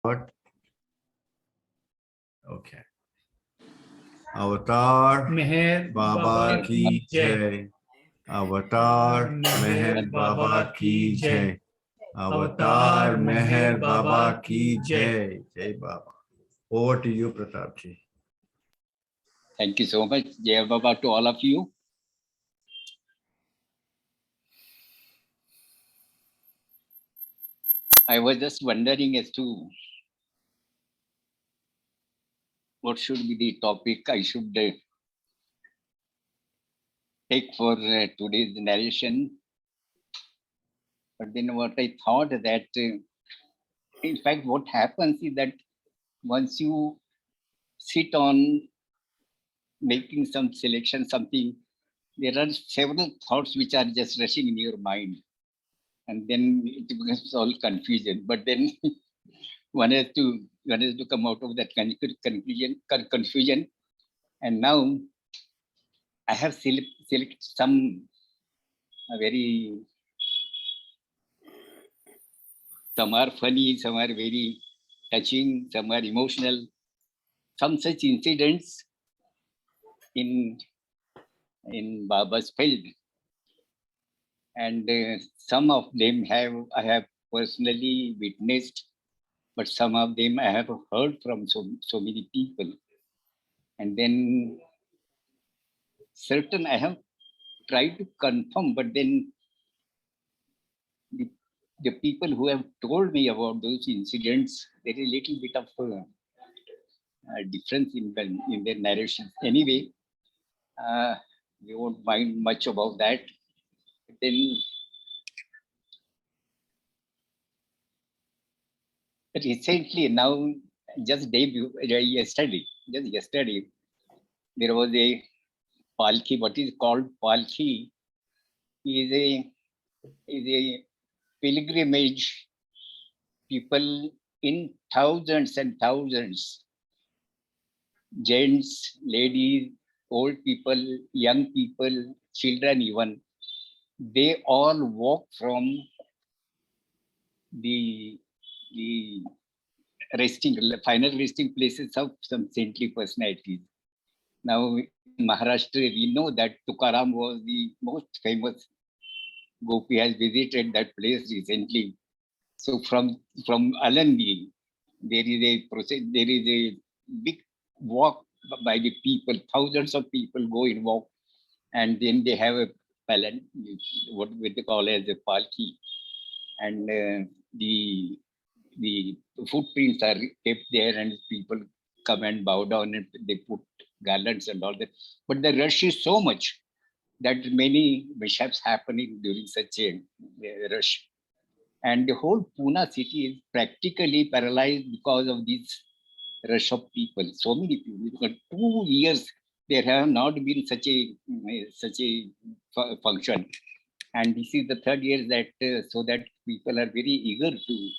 What? Okay. Avatar Meher Baba ki jai. Avatar Meher Baba ki jai. Avatar Meher Baba ki jai. Jai Baba. Over to you, Pratap ji. Thank you so much, Jai Baba, to all of you. I was just wondering as to what should be the topic I should take for today's narration. But then what I thought that, in fact, what happens is that once you sit on making some selection, something, there are several thoughts which are just rushing in your mind. And then it becomes all confusion. But then one has to come out of that confusion. And now I have selected some some are funny, some are very touching, some are emotional. Some such incidents in Baba's field, and some of them I have personally witnessed, but some of them I have heard from so many people, and then certain I have tried to confirm, but then the people who have told me about those incidents, there is a little bit of difference in their narrations. Anyway, we won't mind much about that. Then recently, now just yesterday, there was a palki. What is called palki is a pilgrimage. People in thousands and thousands, gents, ladies, old people, young people, children even, they all walk from the final resting places of some saintly personalities. Now, in Maharashtra, we know that Tukaram was the most famous. Gopi has visited that place recently. So from Alandi, there is a big walk by the people. Thousands of people go in walk, and then they have a palan, what they call as a palki, and the footprints are kept there, and people come and bow down, and they put garlands and all that. But the rush is so much that many mishaps happening during such a rush. And the whole Pune city is practically paralyzed because of this rush of people. So many people. Because 2 years there have not been such a function, and this is the third year that so that people are very eager to.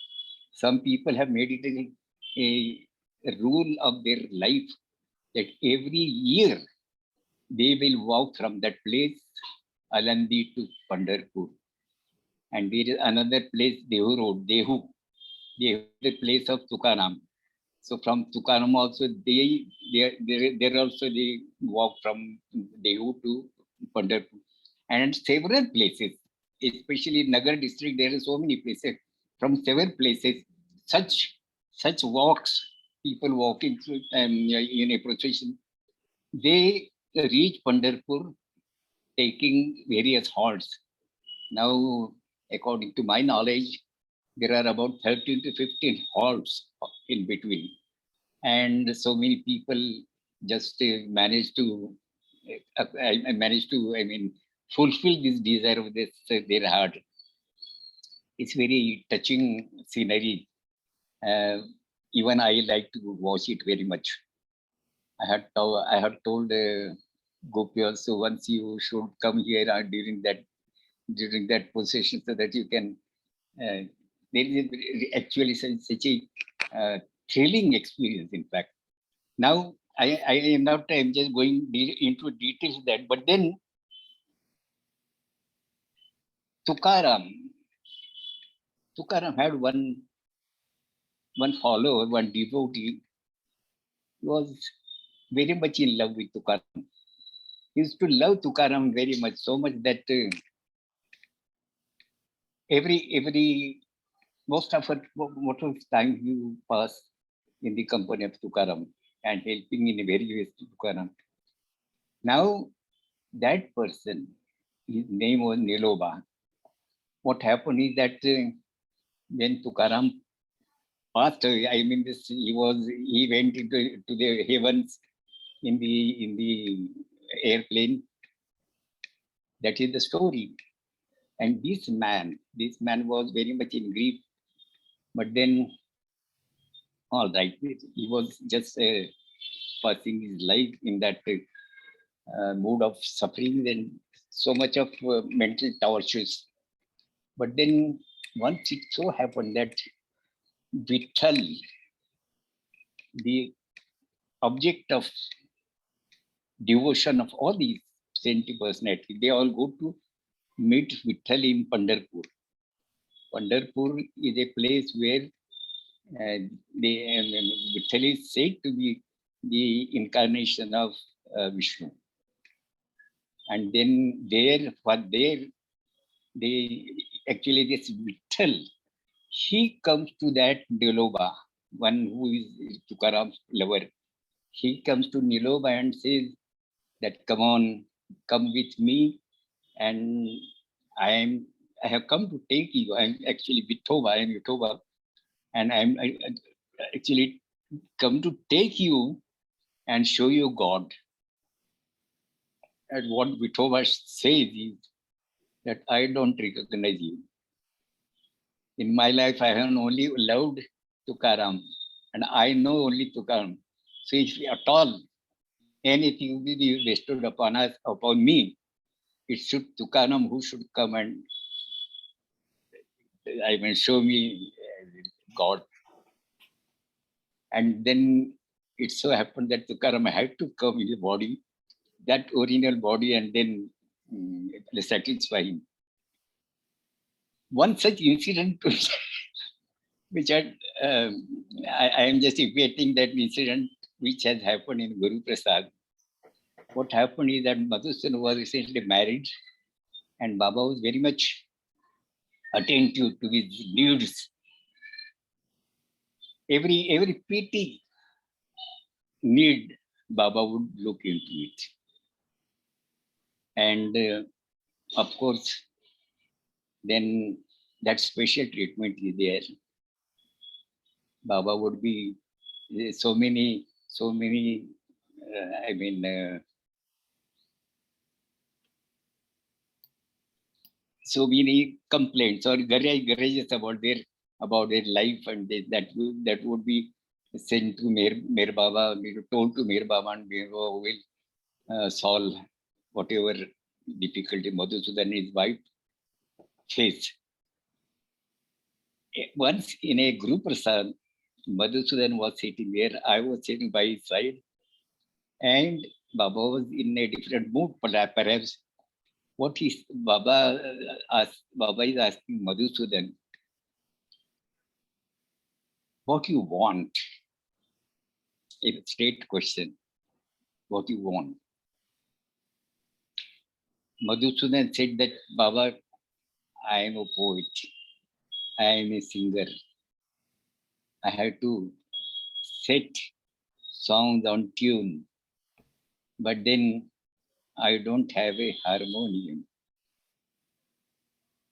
Some people have made it a rule of their life that every year they will walk from that place, Alandi to Pandharpur. And there is another place, Dehu Road, Dehu, the place of Tukaram. So from Tukaram also, they also they walk from Dehu to Pandharpur. And several places, especially Nagar district, there are so many places. From several places, such walks, people walking through in a procession, they reach Pandharpur taking various halts. Now, according to my knowledge, there are about 13 to 15 halts in between. And so many people just manage to, fulfill this desire of their heart. It's very touching scenery. Even I like to watch it very much. I had told Gopi also, once you should come here during that procession, so that you can. There is actually such a thrilling experience. In fact, now I am not. I'm just going into details of that. But then Tukaram had one one follower, one devotee, was very much in love with Tukaram. He used to love Tukaram very much, so much that every most of time you pass in the company of Tukaram and helping in various ways to Tukaram. Now that person, his name was Niloba. What happened is that when Tukaram passed away, I mean, he went to the heavens in the airplane. That is the story. And this man was very much in grief. But then, all right, he was just passing his life in that mood of suffering and so much of mental tortures. But then once it so happened that Vittal, the object of devotion of all these saintly personalities, they all go to meet Vittal in Pandharpur. Pandharpur is a place where Vittal is said to be the incarnation of Vishnu. And then they actually this Vittal, he comes to that Niloba, one who is Tukaram's lover. He comes to Niloba and says that, come on, come with me, and I have come to take you. I'm actually Vithoba, I am Vithoba, and I actually come to take you and show you God. And what Vithoba says is that I don't recognize you. In my life, I have only loved Tukaram, and I know only Tukaram. So if at all anything will be bestowed upon me, it should Tukaram who should come and show me God. And then it so happened that Tukaram had to come in the body, that original body, and then satisfy him. One such incident, which I am just equating that incident which has happened in Guruprasad. What happened is that Madhusudan was recently married, and Baba was very much attentive to his needs. Every petty need, Baba would look into it. And of course, then that special treatment is there. Baba would be so many, so many complaints or garages about their life, and that would be sent to Mir Baba, told to Mir Baba, and Mir Baba will solve whatever difficulty Madhusudan and his wife face. Once in a Guruprasad, Madhusudan was sitting there, I was sitting by his side, and Baba was in a different mood, perhaps. What is Baba is asking Madhusudan, what you want? A straight question, what you want? Madhusudan said that, Baba, I am a poet, I am a singer. I have to set songs on tune, but then I don't have a harmonium.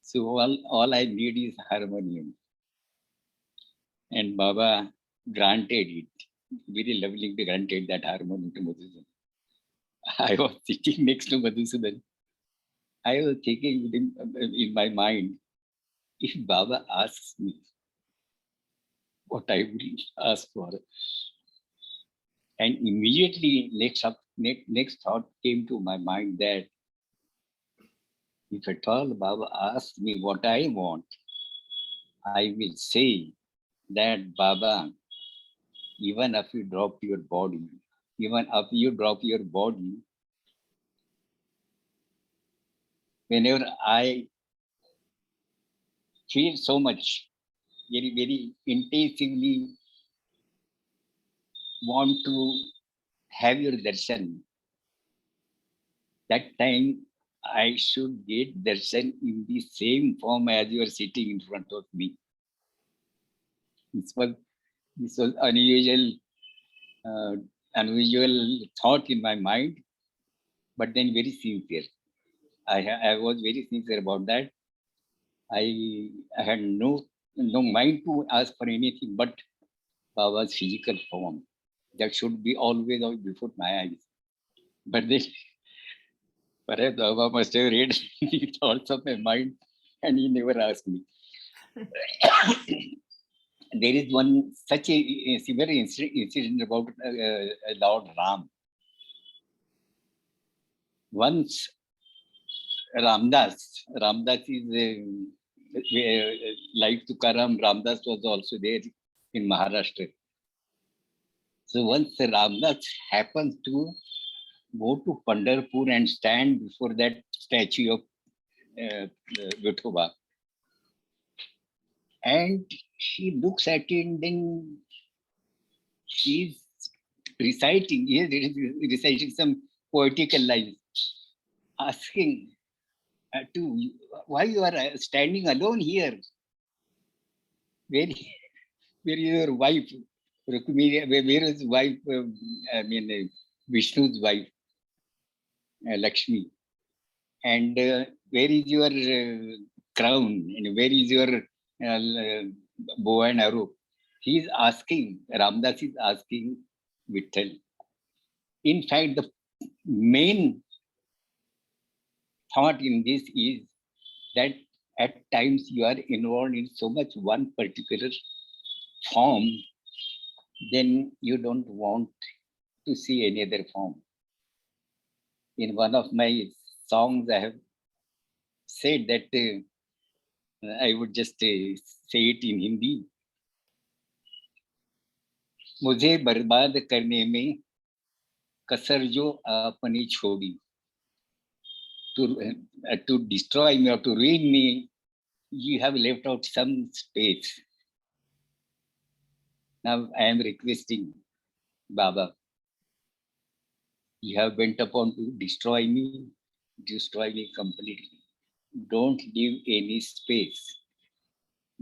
So all I need is harmonium. And Baba granted it, very lovingly granted that harmonium to Madhusudan. I was sitting next to Madhusudan. I was thinking with him in my mind, if Baba asks me what I will ask for, and immediately next thought came to my mind that if at all Baba asks me what I want, I will say that, Baba, even if you drop your body, whenever I feel so much very, very intensively want to have your darshan. That time I should get darshan in the same form as you are sitting in front of me. This was this was uh, unusual thought in my mind, but then very sincere. I was very sincere about that. I had no mind to ask for anything but Baba's physical form. That should be always out before my eyes. But then perhaps Baba must have read the thoughts of my mind and he never asked me. There is one such a similar incident about Lord Ram. Once Ramdas is like Tukaram, Ramdas was also there in Maharashtra. So once Ramdas happens to go to Pandharpur and stand before that statue of Vithoba, and she looks at it, and then she's reciting, yes, reciting some poetical lines, asking to why you are standing alone here. Where, where is your wife? Rukmini, where is wife? Vishnu's wife, Lakshmi. And where is your crown? And where is your bow and arrow? He is asking, Ramdas is asking Vittal. In fact, the main thought in this is that at times you are involved in so much one particular form, then you don't want to see any other form. In one of my songs, I have said that I would just say it in Hindi. मुझे बर्बाद करने में कसर जो आपने छोड़ी, to destroy me or to ruin me, you have left out some space. Now I am requesting Baba, you have bent upon to destroy me completely. Don't leave any space,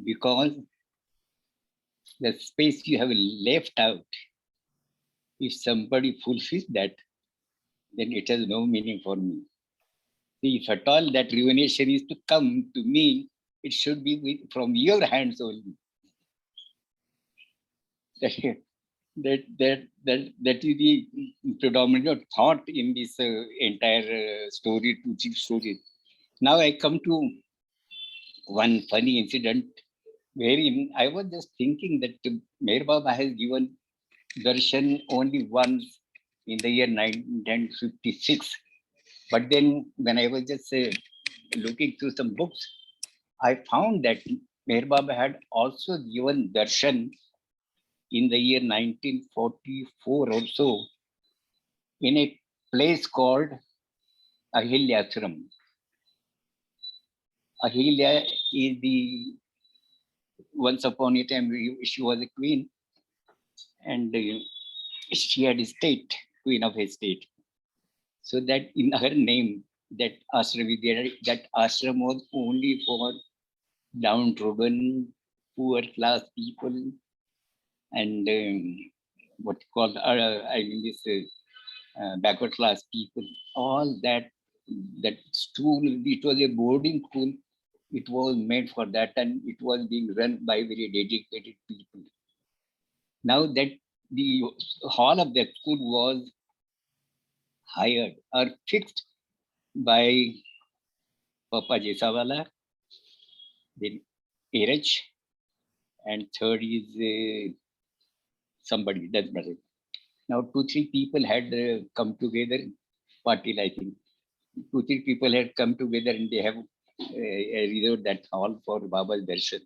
because the space you have left out, if somebody fulfills that, then it has no meaning for me. See, if at all that ruination is to come to me, it should be from your hands only. That is the predominant thought in this entire teaching story. Now I come to one funny incident wherein I was just thinking that Meher Baba has given darshan only once in the year 1956. But then when I was just looking through some books, I found that Meher Baba had also given darshan in the year 1944 also in a place called Ahilyathram. Ahilya is the, once upon a time she was a queen, and she had a state, queen of a state. So that in her name, that ashram was only for downtrodden, poor class people, and what you call backward class people. All that school, it was a boarding school. It was made for that, and it was being run by very dedicated people. Now that the hall of that school was hired or fixed by Papa Jesawala, then Eraj, and third is somebody, doesn't matter. Now 2-3 people had come together, Patil I think. 2-3 people had come together and they have reserved that hall for Baba's darshan.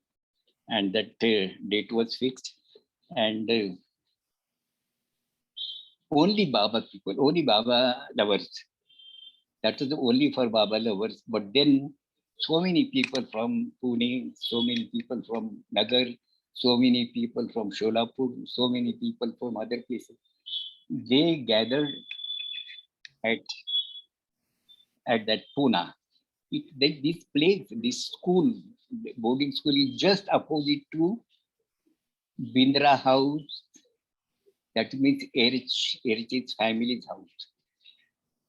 And that date was fixed. And only Baba people, only Baba lovers. That was only for Baba lovers. But then so many people from Pune, so many people from Nagar, So many people from Sholapur, so many people from other places. They gathered at, at that Pune. This place, this school, boarding school is just opposite to Bindra House. That means Erich's family's house.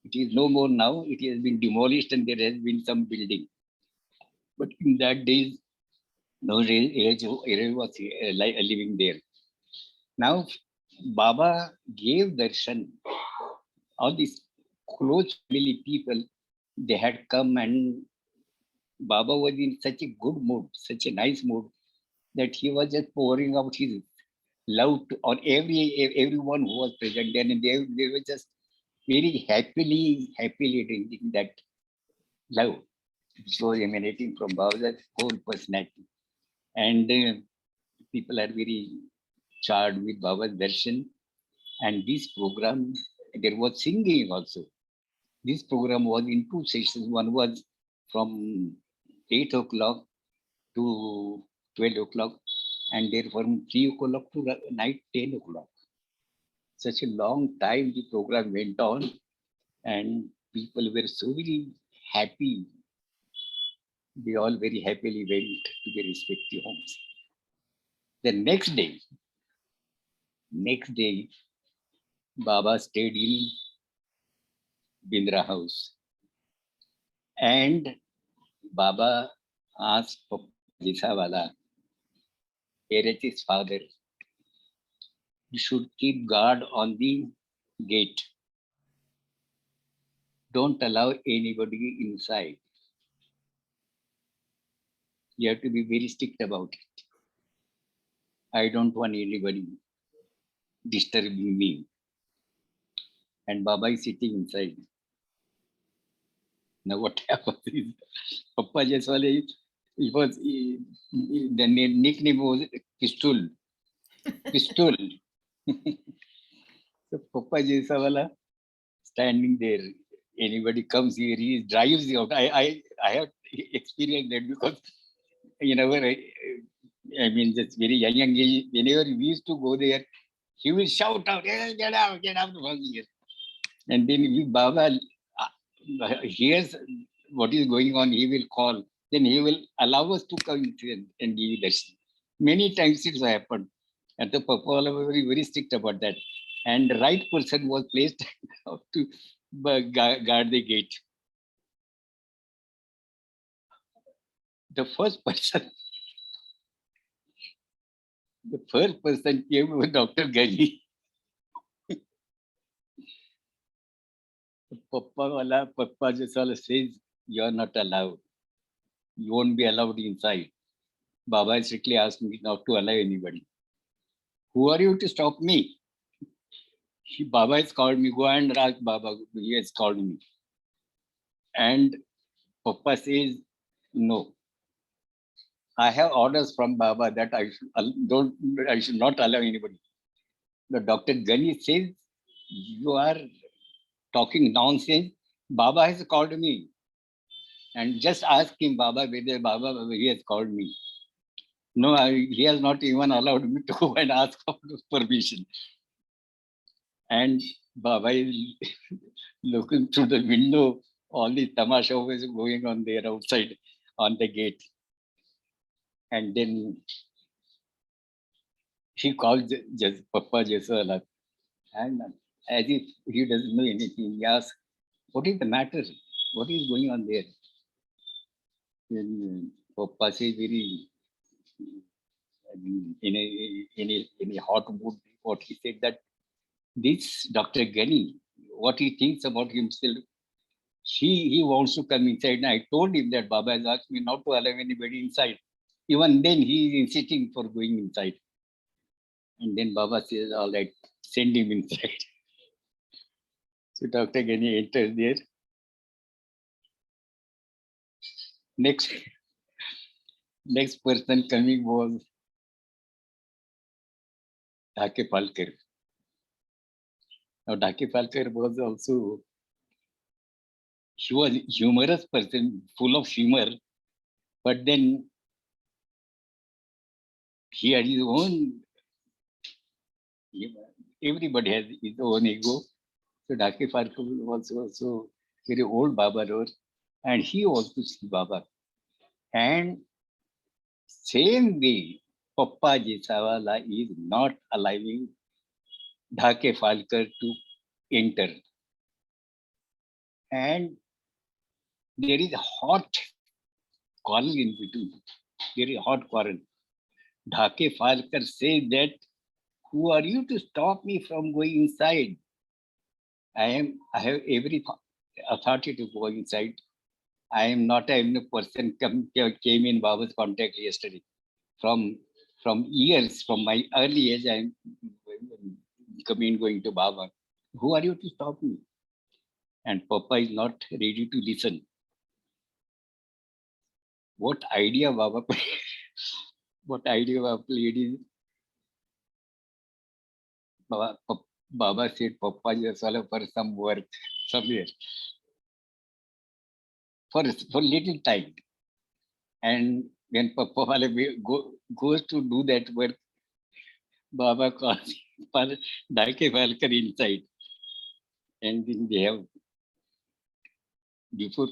It is no more now. It has been demolished and there has been some building. But in that days, no Erich was living there. Now, Baba gave darshan. All these close family people, they had come and Baba was in such a good mood, such a nice mood, that he was just pouring out his love on everyone who was present there, and they were just very happily drinking that love which was emanating from Baba's whole personality. And people are very charged with Baba's darshan. And this program, there was singing also. This program was in two sessions. One was from 8 o'clock to 12 o'clock, and then from 3 o'clock to night 10 o'clock. Such a long time the program went on, and people were so very happy. They all very happily went to their respective homes. The next day, Baba stayed in Bindra house, and Baba asked Jisawala, Erech's father, you should keep guard on the gate. Don't allow anybody inside. You have to be very strict about it. I don't want anybody disturbing me. And Baba is sitting inside. Now what happens is, Papa Jaiswal, the nickname was Pistol. Pistol. So Papa Jaiswal standing there. Anybody comes here, he drives you out. I have experienced that because I mean, just very young age, whenever we used to go there, he will shout out, hey, get out from here. And then if Baba hears what is going on, he will call. Then he will allow us to come and give you darshan. Many times it's happened. And the Papa was very strict about that. And the right person was placed to guard the gate. The first person came was Dr. Ghani. Papa Jaiswal says, you are not allowed. You won't be allowed inside. Baba strictly asked me not to allow anybody. Who are you to stop me? Baba has called me. Go and ask Baba. He has called me. And Papa says, no. I have orders from Baba that I should not allow anybody. The Dr. Ghani says, you are talking nonsense. Baba has called me. And just ask him, Baba, whether Baba, he has called me. No, he has not even allowed me to go and ask for permission. And Baba is looking through the window, all the tamasha was going on there outside on the gate. And then he called just Papa Jaiswal, and as if he doesn't know anything, he asked, what is the matter? What is going on there? Then Papa says very in a hot mood, what he said that this Dr. Ghani, what he thinks about himself, he wants to come inside. And I told him that Baba has asked me not to allow anybody inside. Even then, he is insisting for going inside. And then Baba says, all right, send him inside. So Dr. Ghani enters there. Next person coming was Dhake Palkar. Now Dhake Palkar was also, he was a humorous person, full of humor, but then He had his own, everybody has his own ego. So Dhake Farka was also very old Baba wrote, and he also see Baba. And same way, Papa Jisawala is not allowing Dhake Falkar to enter. And there is a hot quarrel in between. Very hot quarrel. Dhake Falkar says that, who are you to stop me from going inside? I have every authority to go inside. I am not a person came in Baba's contact yesterday. From years, from my early age, I am going to Baba. Who are you to stop me? And Papa is not ready to listen. What idea Baba what idea Baba played is, Baba said, Papa just for some work somewhere. For little time. And when Papa goes to do that work, Baba calls Dhake Falkar inside. And then they have, before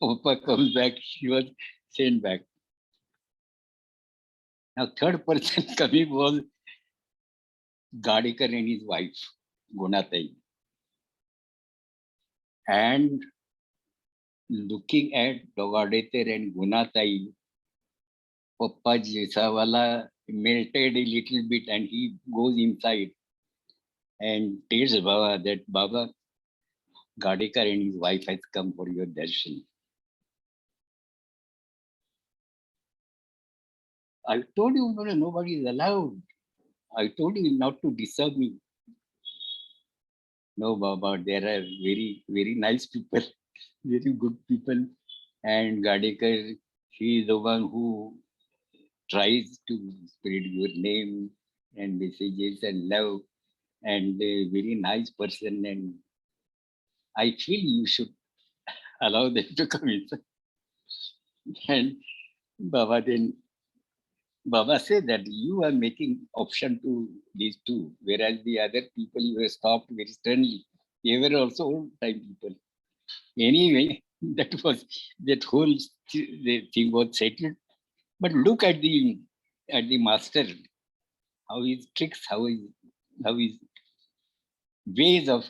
Papa comes back, he was sent back. Now, third person coming was Gadekar and his wife, Gunatai. And looking at Gadekar and Gunatai, Papa Jisawala melted a little bit and he goes inside and tells Baba that, Baba, Gadekar and his wife has come for your darshan. I told you nobody is allowed. I told you not to disturb me. No, Baba, there are very, very nice people, very good people. And Gadekar, he is the one who tries to spread your name and messages and love, and a very nice person. And I feel you should allow them to come inside. And Baba said that you are making option to these two, whereas the other people you have stopped very sternly. They were also old time people. Anyway, that whole the thing was settled. But look at the master, how his tricks, how his ways of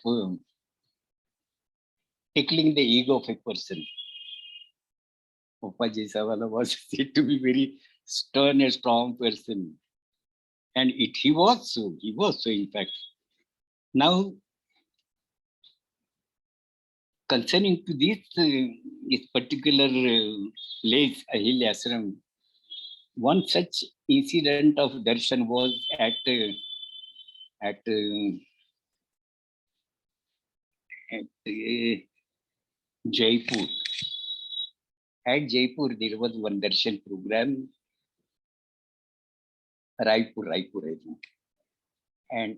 tickling the ego of a person. Papa Jisawala was said to be very stern and strong person. And he was so, in fact. Now, concerning to this particular place, Ahilya Ashram, one such incident of darshan was at Jaipur. At Jaipur, there was one darshan program, Raipur, I think. And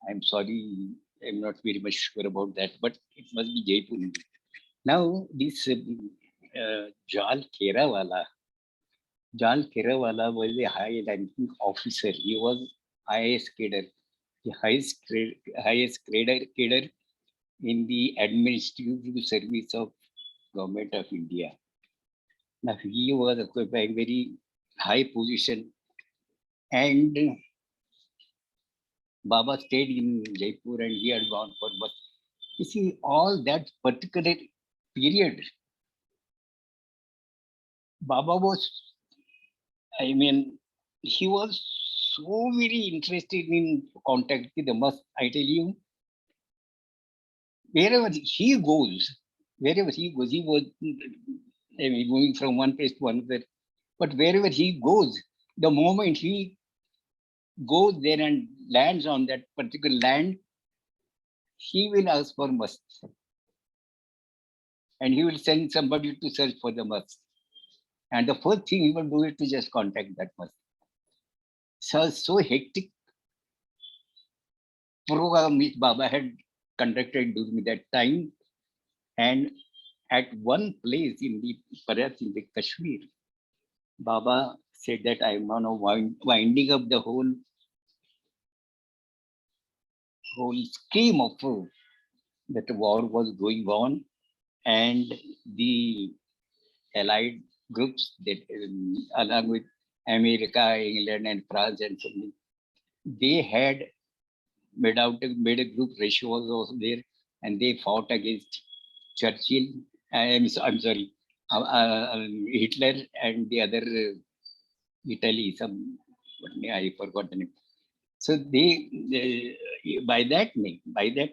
I'm sorry, I'm not very much sure about that, but it must be Jaipur. Now, this Jal Kerawala was a high-ranking officer. He was IAS cadre, the highest cadre in the administrative service of Government of India. Now, he was occupying very high position, and Baba stayed in Jaipur and he had gone for work. You see, all that particular period, Baba was, he was so very interested in contact with the mosque. I tell you, wherever he goes, he was moving from one place to another. But wherever he goes, the moment he goes there and lands on that particular land, he will ask for mosque. And he will send somebody to search for the mosque. And the first thing he will do is to just contact that mosque. So hectic program which Baba had conducted during that time. And at one place perhaps in the Kashmir, Baba said that I am now winding up the whole scheme of that the war was going on, and the allied groups that along with America, England, and France, and so many, they had made a group. Russia was also there, and they fought against Churchill. I'm sorry, Hitler and the other Italy. I forgot the name. So by that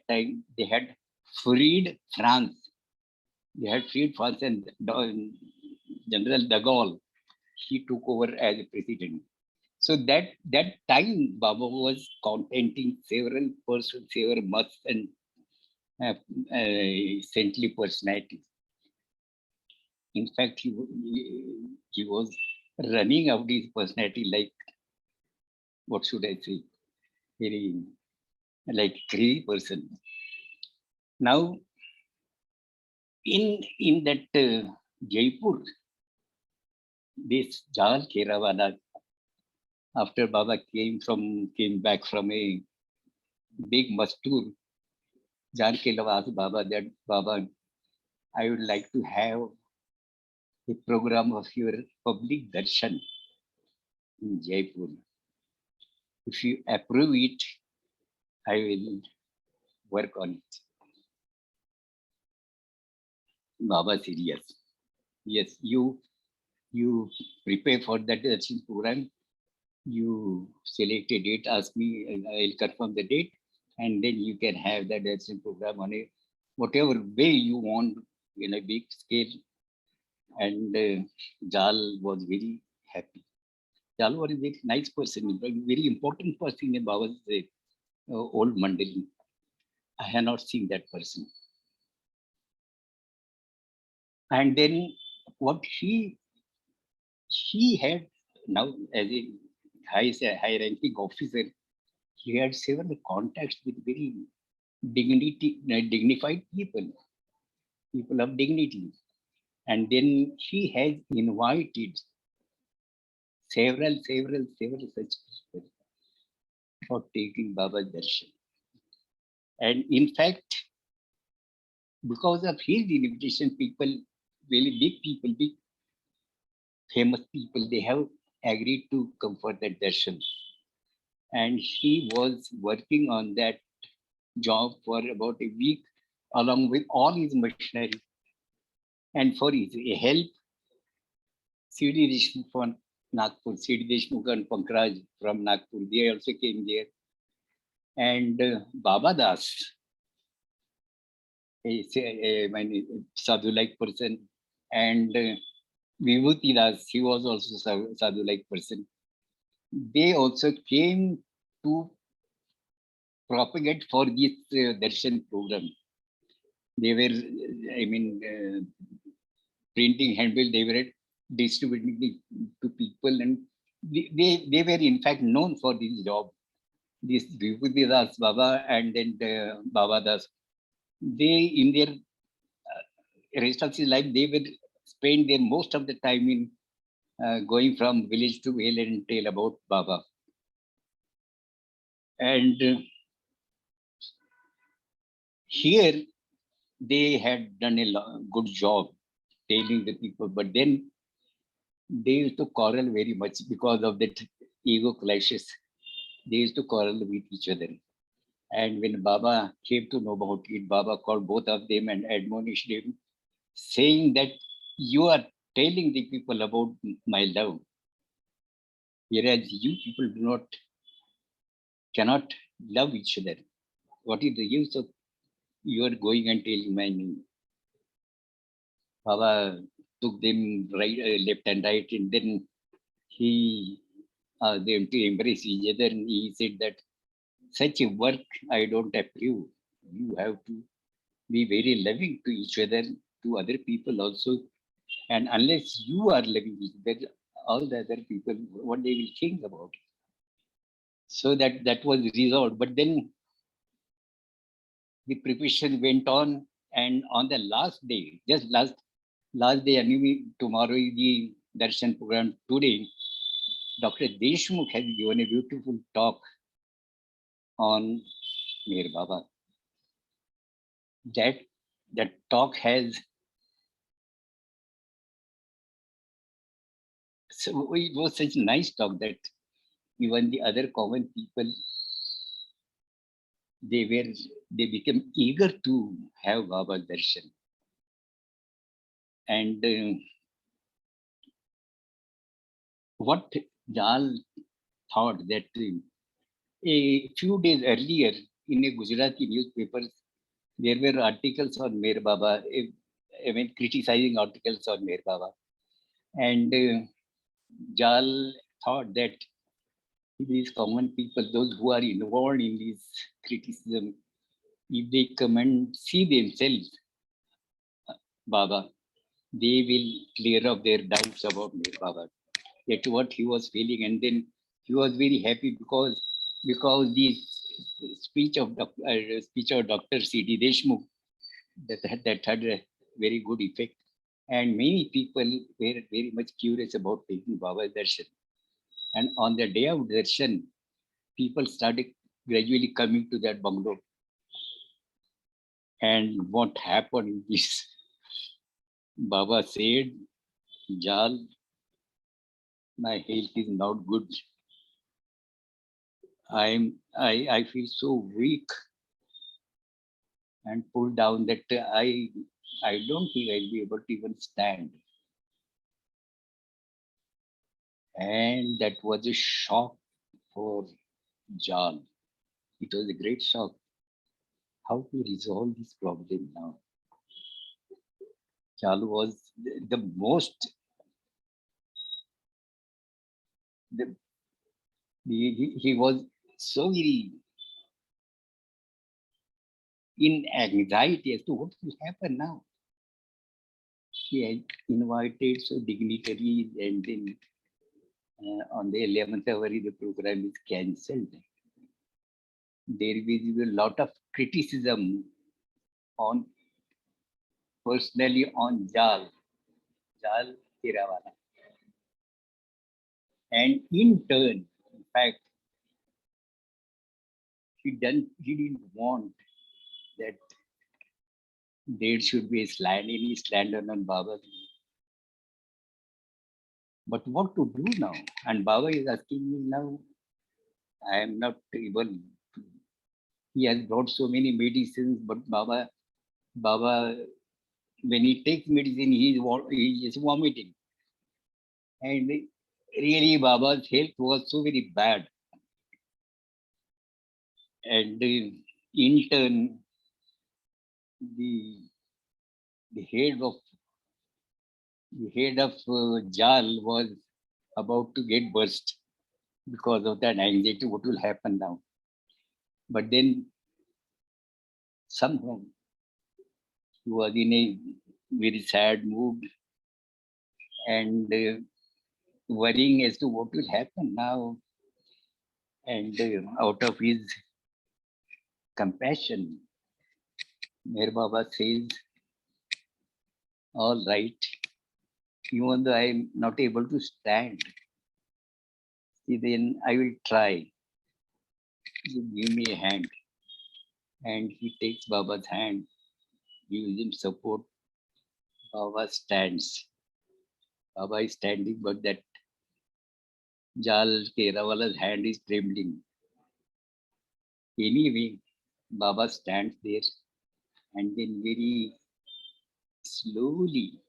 time, they had freed France. They had freed France, and General de Gaulle, he took over as a president. So that time, Baba was contenting several persons, several must and saintly personalities. In fact, he was running out his personality like, what should I say, very like crazy person. Now, in that Jaipur, this Jal Kerawala, after Baba came back from a big Mastur, Jal Kerawala asked Baba that, Baba, I would like to have a program of your public darshan in Jaipur. If you approve it, I will work on it. Baba said, yes. Yes, you prepare for that darshan program. You select a date, ask me, I'll confirm the date, and then you can have that darshan program on a whatever way you want in a big scale. And Jal was very happy. Jal was a very nice person, a very important person in Baba's old Mandali. I have not seen that person. And then what he had now as a high ranking officer, he had several contacts with very dignified people of dignity. And then he has invited several such people for taking Baba's darshan. And in fact, because of his invitation, people, really big people, big famous people, they have agreed to come for that darshan. And he was working on that job for about a week, along with all his machinery. And for his help, C.D. Deshmukh from Nagpur, C.D. Deshmukh and Pankraj from Nagpur, they also came there. And Baba Das, a sadhu-like person, and Vibhuti Das, he was also sadhu-like person. They also came to propagate for this darshan program. They were, printing handbill, they were distributing it to people, and they were in fact known for this job. This Vibhuti Das Baba and then Baba Das, they in their rest of his life, they will spend their most of the time in going from village to village and tell about Baba. And here they had done a good job telling the people, but then they used to quarrel very much because of that ego clashes. They used to quarrel with each other. And when Baba came to know about it, Baba called both of them and admonished them, saying that you are telling the people about my love, whereas you people cannot love each other. What is the use of you are going and telling my name? Baba took them right, left and right, and then he them to embrace each other, and he said that such a work I don't approve. You have to be very loving to each other, to other people also. And unless you are loving each other, all the other people, what they will think about it. So that was resolved. But then the preparation went on, and on the last day, just last day, anyway, tomorrow is the darshan program today. Dr. Deshmukh has given a beautiful talk on Meher Baba. That talk has, so it was such a nice talk that even the other common people, they became eager to have Baba darshan. And what Jal thought that a few days earlier in a Gujarati newspaper, there were articles on Meher Baba, I mean criticizing articles on Meher Baba. And Jal thought that these common people, those who are involved in this criticism, if they come and see themselves Baba, they will clear up their doubts about Meher Baba. That's what he was feeling. And then he was very happy because the speech of Dr. C.D. Deshmukh that had a very good effect. And many people were very much curious about taking Baba's darshan. And on the day of darshan, people started gradually coming to that bungalow. And what happened is Baba said, Jal, my health is not good. I feel so weak and pulled down that I don't think I'll be able to even stand. And that was a shock for Jal. It was a great shock. How to resolve this problem now? Jal was the most, he was so very in anxiety as to what will happen now. He had invited so dignitaries, and then on the 11th hour, the program is cancelled. There will be a lot of criticism on personally on Jal Kirawala. And in turn, in fact, he didn't want that there should be any slander on Baba. But what to do now? And Baba is asking me now, I am not able to. He has brought so many medicines, but Baba, when he takes medicine, he is vomiting. And really, Baba's health was so very bad. And in turn, the head of Jal was about to get burst because of that anxiety. What will happen now? But then somehow he was in a very sad mood and worrying as to what will happen now. And out of his compassion, Meher Baba says, all right, even though I am not able to stand, then I will try. You give me a hand. And he takes Baba's hand, gives him support. Baba stands. Baba is standing, but that Jal Kerawala's hand is trembling. Anyway, Baba stands there and then very slowly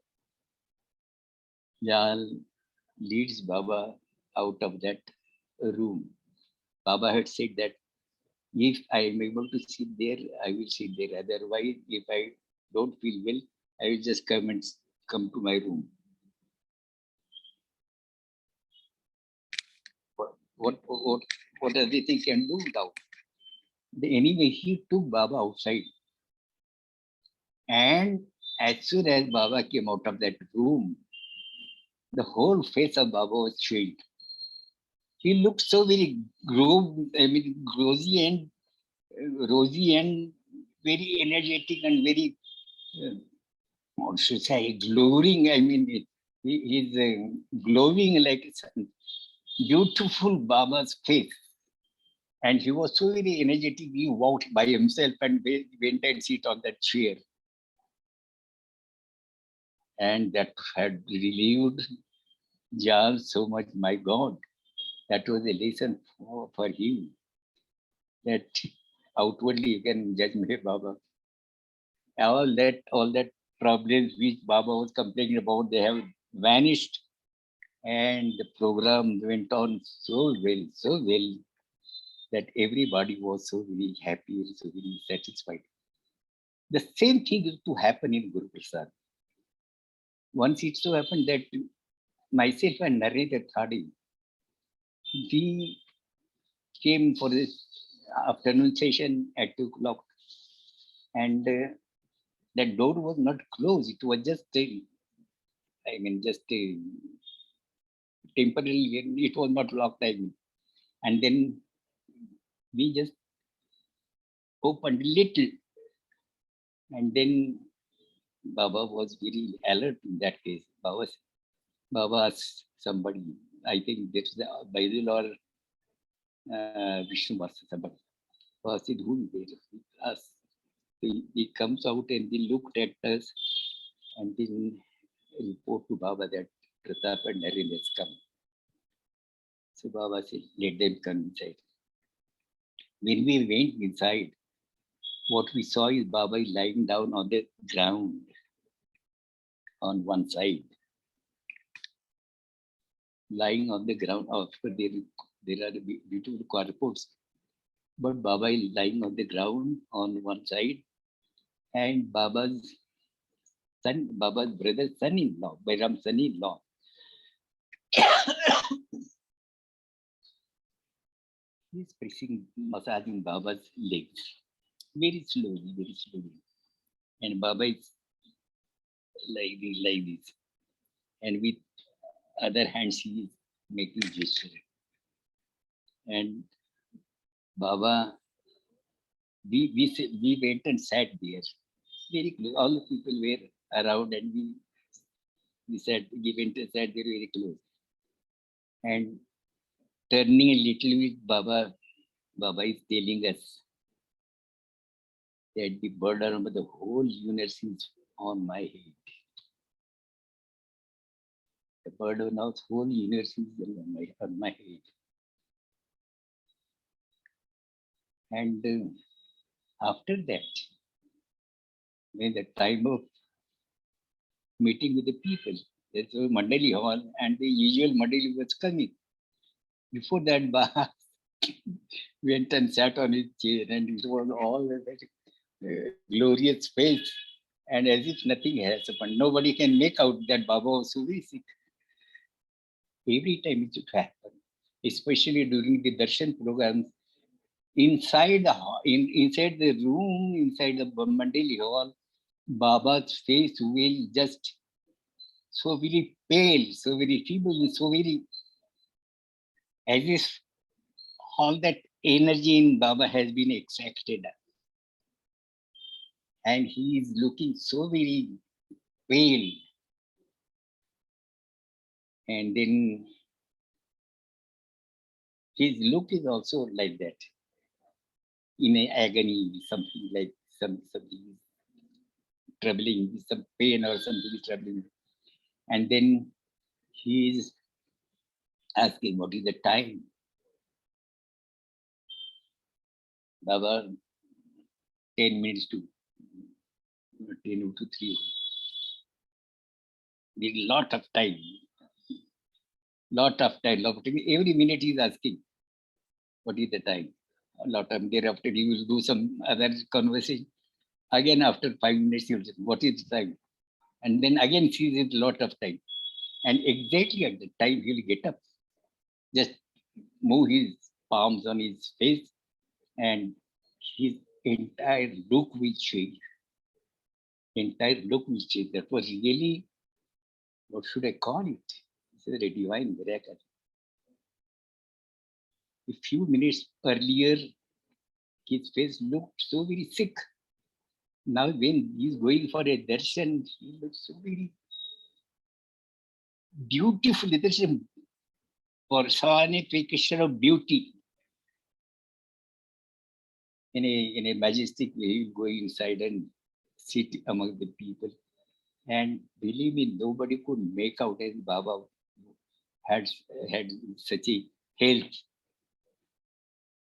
Jal leads Baba out of that room. Baba had said that if I am able to sit there, I will sit there. Otherwise, if I don't feel well, I will just come to my room. What everything can do now? Anyway, he took Baba outside. And as soon as Baba came out of that room, the whole face of Baba was changed. He looked so very rosy and very energetic and very, what should I say, glowing. I mean, he's glowing like sun. beautiful Baba's face. And he was so very energetic, he walked by himself and went and sit on that chair. And that had relieved Jan so much, my God. That was a lesson for him. That outwardly you can judge me, Baba. All that problems which Baba was complaining about, they have vanished. And the program went on so well, that everybody was so very happy and so very satisfied. The same thing is to happen in Guruprasad. Once it so happened that myself and Narendra Thadi, we came for this afternoon session at 2 o'clock, and that door was not closed. It was just, just temporarily, it was not locked. And then we just opened little, and then Baba was very alert in that case. Baba asked somebody, I think that's the Baidul or Vishnu Master, somebody. Baba said, who is there? Us. He comes out and he looked at us and then report to Baba that Pratap and Narendra has come. So Baba said, let them come inside. When we went inside, what we saw is Baba lying down on the ground on one side. Lying on the ground. There are beautiful corpses, but Baba is lying on the ground on one side, and Baba's brother's son-in-law, Bairam's son-in-law, he's massaging Baba's legs very slowly, and Baba is like this, and with other hand she is making gesture, and Baba, we went and sat there very close. All the people were around, and we went and sat there very close. And turning a little bit, Baba is telling us that the burden of the whole universe is on my head. The burden of the whole universe is on my head. And after that, when the time of meeting with the people, there's a Mandali hall, and the usual Mandali was coming. Before that, Baba went and sat on his chair, and it was all that glorious face, and as if nothing has happened. Nobody can make out that Baba was so very sick. Every time it should happen, especially during the darshan programs, inside the room, inside the Mandali hall, Baba's face will just so very pale, so very feeble, so very as if all that energy in Baba has been extracted. And he is looking so very pale. And then his look is also like that, in a agony, something like something troubling, some pain or something troubling. And then he is asking, what is the time? Baba, 10 minutes to 10 to 3. There's a lot of time. Every minute he's asking, what is the time? A lot of time. Thereafter, he will do some other conversation. Again, after 5 minutes, he will say, what is the time? And then again, sees a lot of time. And exactly at the time, he'll get up, just move his palms on his face, and his entire look will change. That was really, what should I call it? This is a divine miracle. A few minutes earlier, his face looked so very sick. Now, when he's going for a darshan, he looks so very beautiful. personification of beauty. In a majestic way, he will go inside and sit among the people. And believe me, nobody could make out as Baba had, had such a health.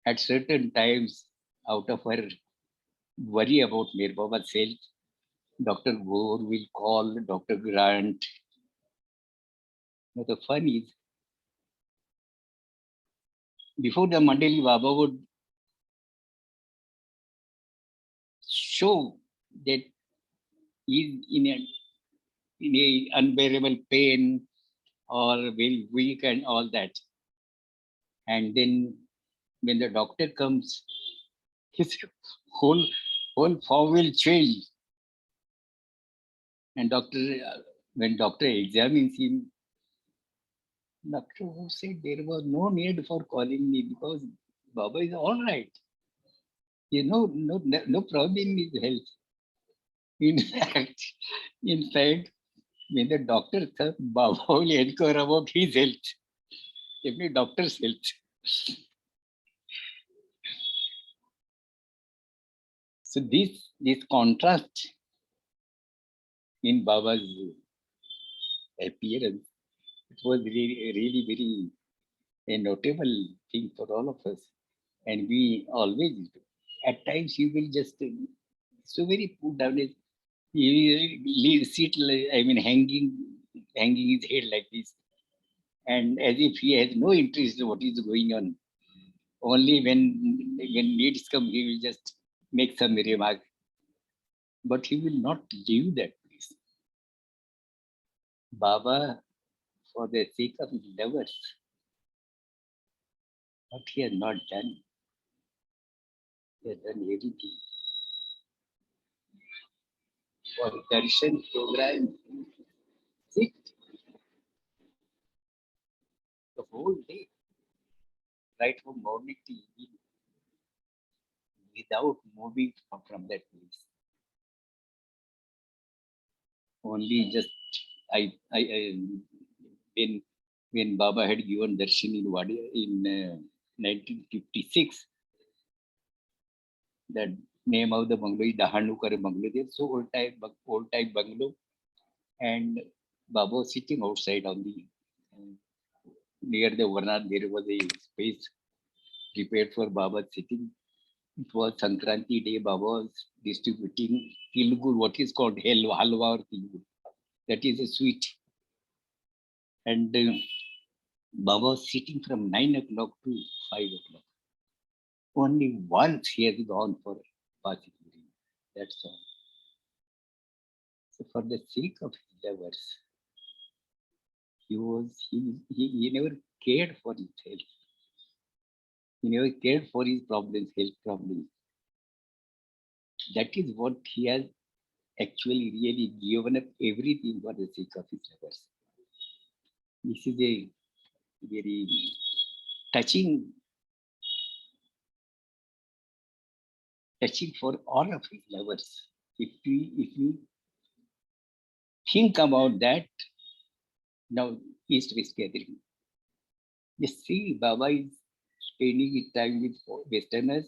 At certain times, out of her worry about Mir Baba's health, Dr. Gore will call Dr. Grant. Now, the fun is, before the Mandali, Baba would show that he's in a unbearable pain or will weak and all that. And then when the doctor comes, his whole form will change. And when doctor examines him, doctor who said there was no need for calling me because Baba is all right. You know, no problem in his health. In fact, when the doctor comes, Baba will inquire about his health, every doctor's health. So this contrast in Baba's appearance, it was really very a notable thing for all of us. And we always, at times, he will just so very put down his, he will sit, hanging his head like this, and as if he has no interest in what is going on. Only when needs come, he will just make some remark, but he will not leave that place. Baba, for the sake of his lovers, what he has not done, he has done everything. For darshan program, sit the whole day, right from morning to evening, without moving from that place. Only just I when Baba had given darshan in Wadia in 1956, the name of the bungalow is Dahanukar bungalow. There, so old type bungalow, and Baba was sitting outside on the near the Varnad. There was a space prepared for Baba sitting. It was Sankranti day. Baba was distributing tilgur, what is called halwa or tilgur. That is a sweet. And Baba was sitting from 9 o'clock to 5 o'clock. Only once he has gone for Pati. That's all. So for the sake of his lovers, he never cared for his health. He never cared for his problems, health problems. That is what he has actually really given up everything for the sake of his lovers. This is a very touching for all of his lovers. If you think about that, now East-West gathering, you see Baba is spending his time with Westerners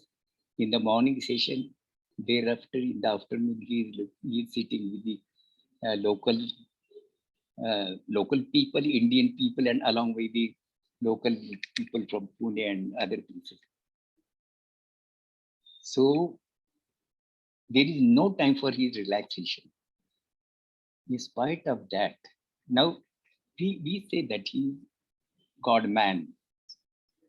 in the morning session. Thereafter, in the afternoon, he is sitting with the local people, Indian people, and along with the local people from Pune and other places. So there is no time for his relaxation. In spite of that, now we say that he is God man,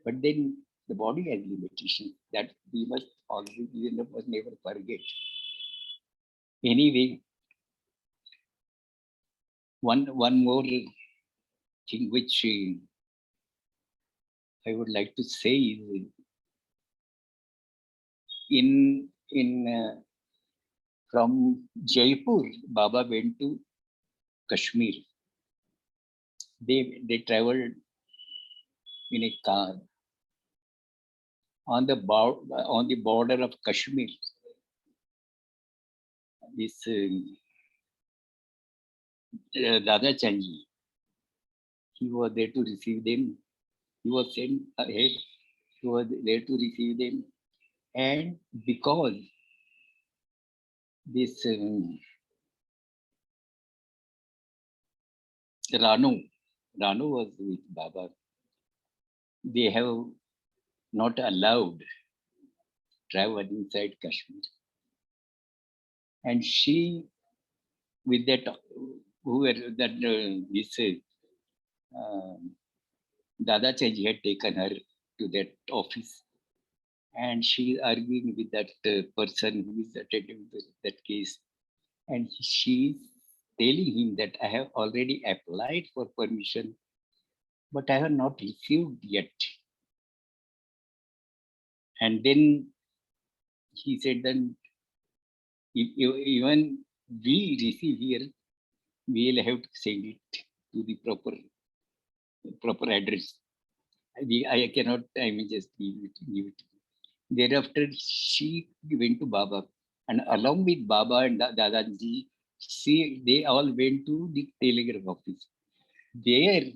but then the body has limitations that we must never forget. Anyway, one more thing which I would like to say is in from Jaipur, Baba went to Kashmir. They traveled in a car on the border of Kashmir. This Dada Chanji, he was there to receive them. He was sent ahead. He was there to receive them. And because this Ranu was with Baba, they have not allowed travel inside Kashmir. And she, with that, whoever that this Dada Chaji had taken her to that office, and she is arguing with that person who is attending that case, and she is telling him that I have already applied for permission, but I have not received yet. And then he said, then even we receive here, we will have to send it to the proper address. I cannot, I mean, just give it. Thereafter, she went to Baba, and along with Baba and Dadaji, they all went to the telegraph office. There,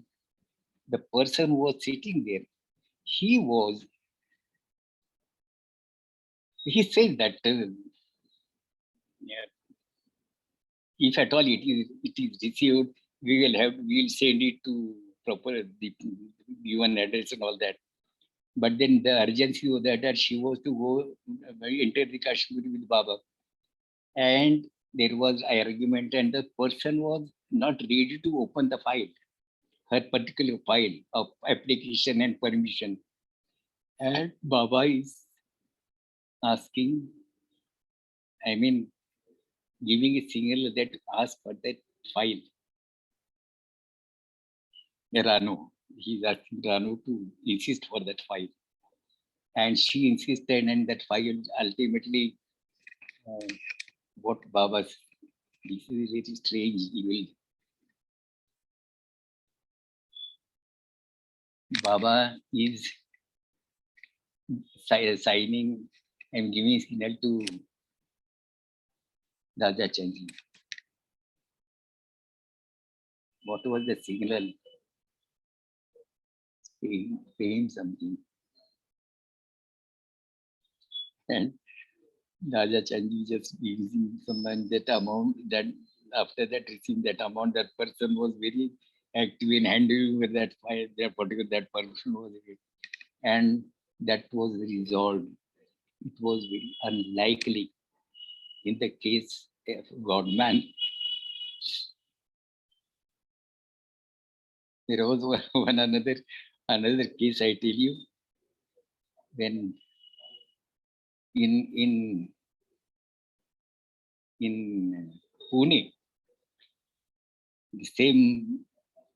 the person who was sitting there, he said that yeah, if at all it is received, we'll send it to proper the given address and all that. But then the urgency was that she was to go enter the Kashmir with Baba, and there was argument, and the person was not ready to open the file, her particular file of application and permission, and Baba is asking, I mean, giving a signal that ask for that file. Ranu, he's asking Ranu to insist for that file, and she insisted, and that file ultimately what Baba. This is very strange, evil. Baba is signing and giving signal to Dada Chanji. What was the signal? Paying something. And Dada Chanji just gives him someone that amount, that after that receiving that amount, that person was very active in handling with that file, that person was, and that was resolved. It was very unlikely in the case of Godman. There was one another case I tell you, when in Pune, the same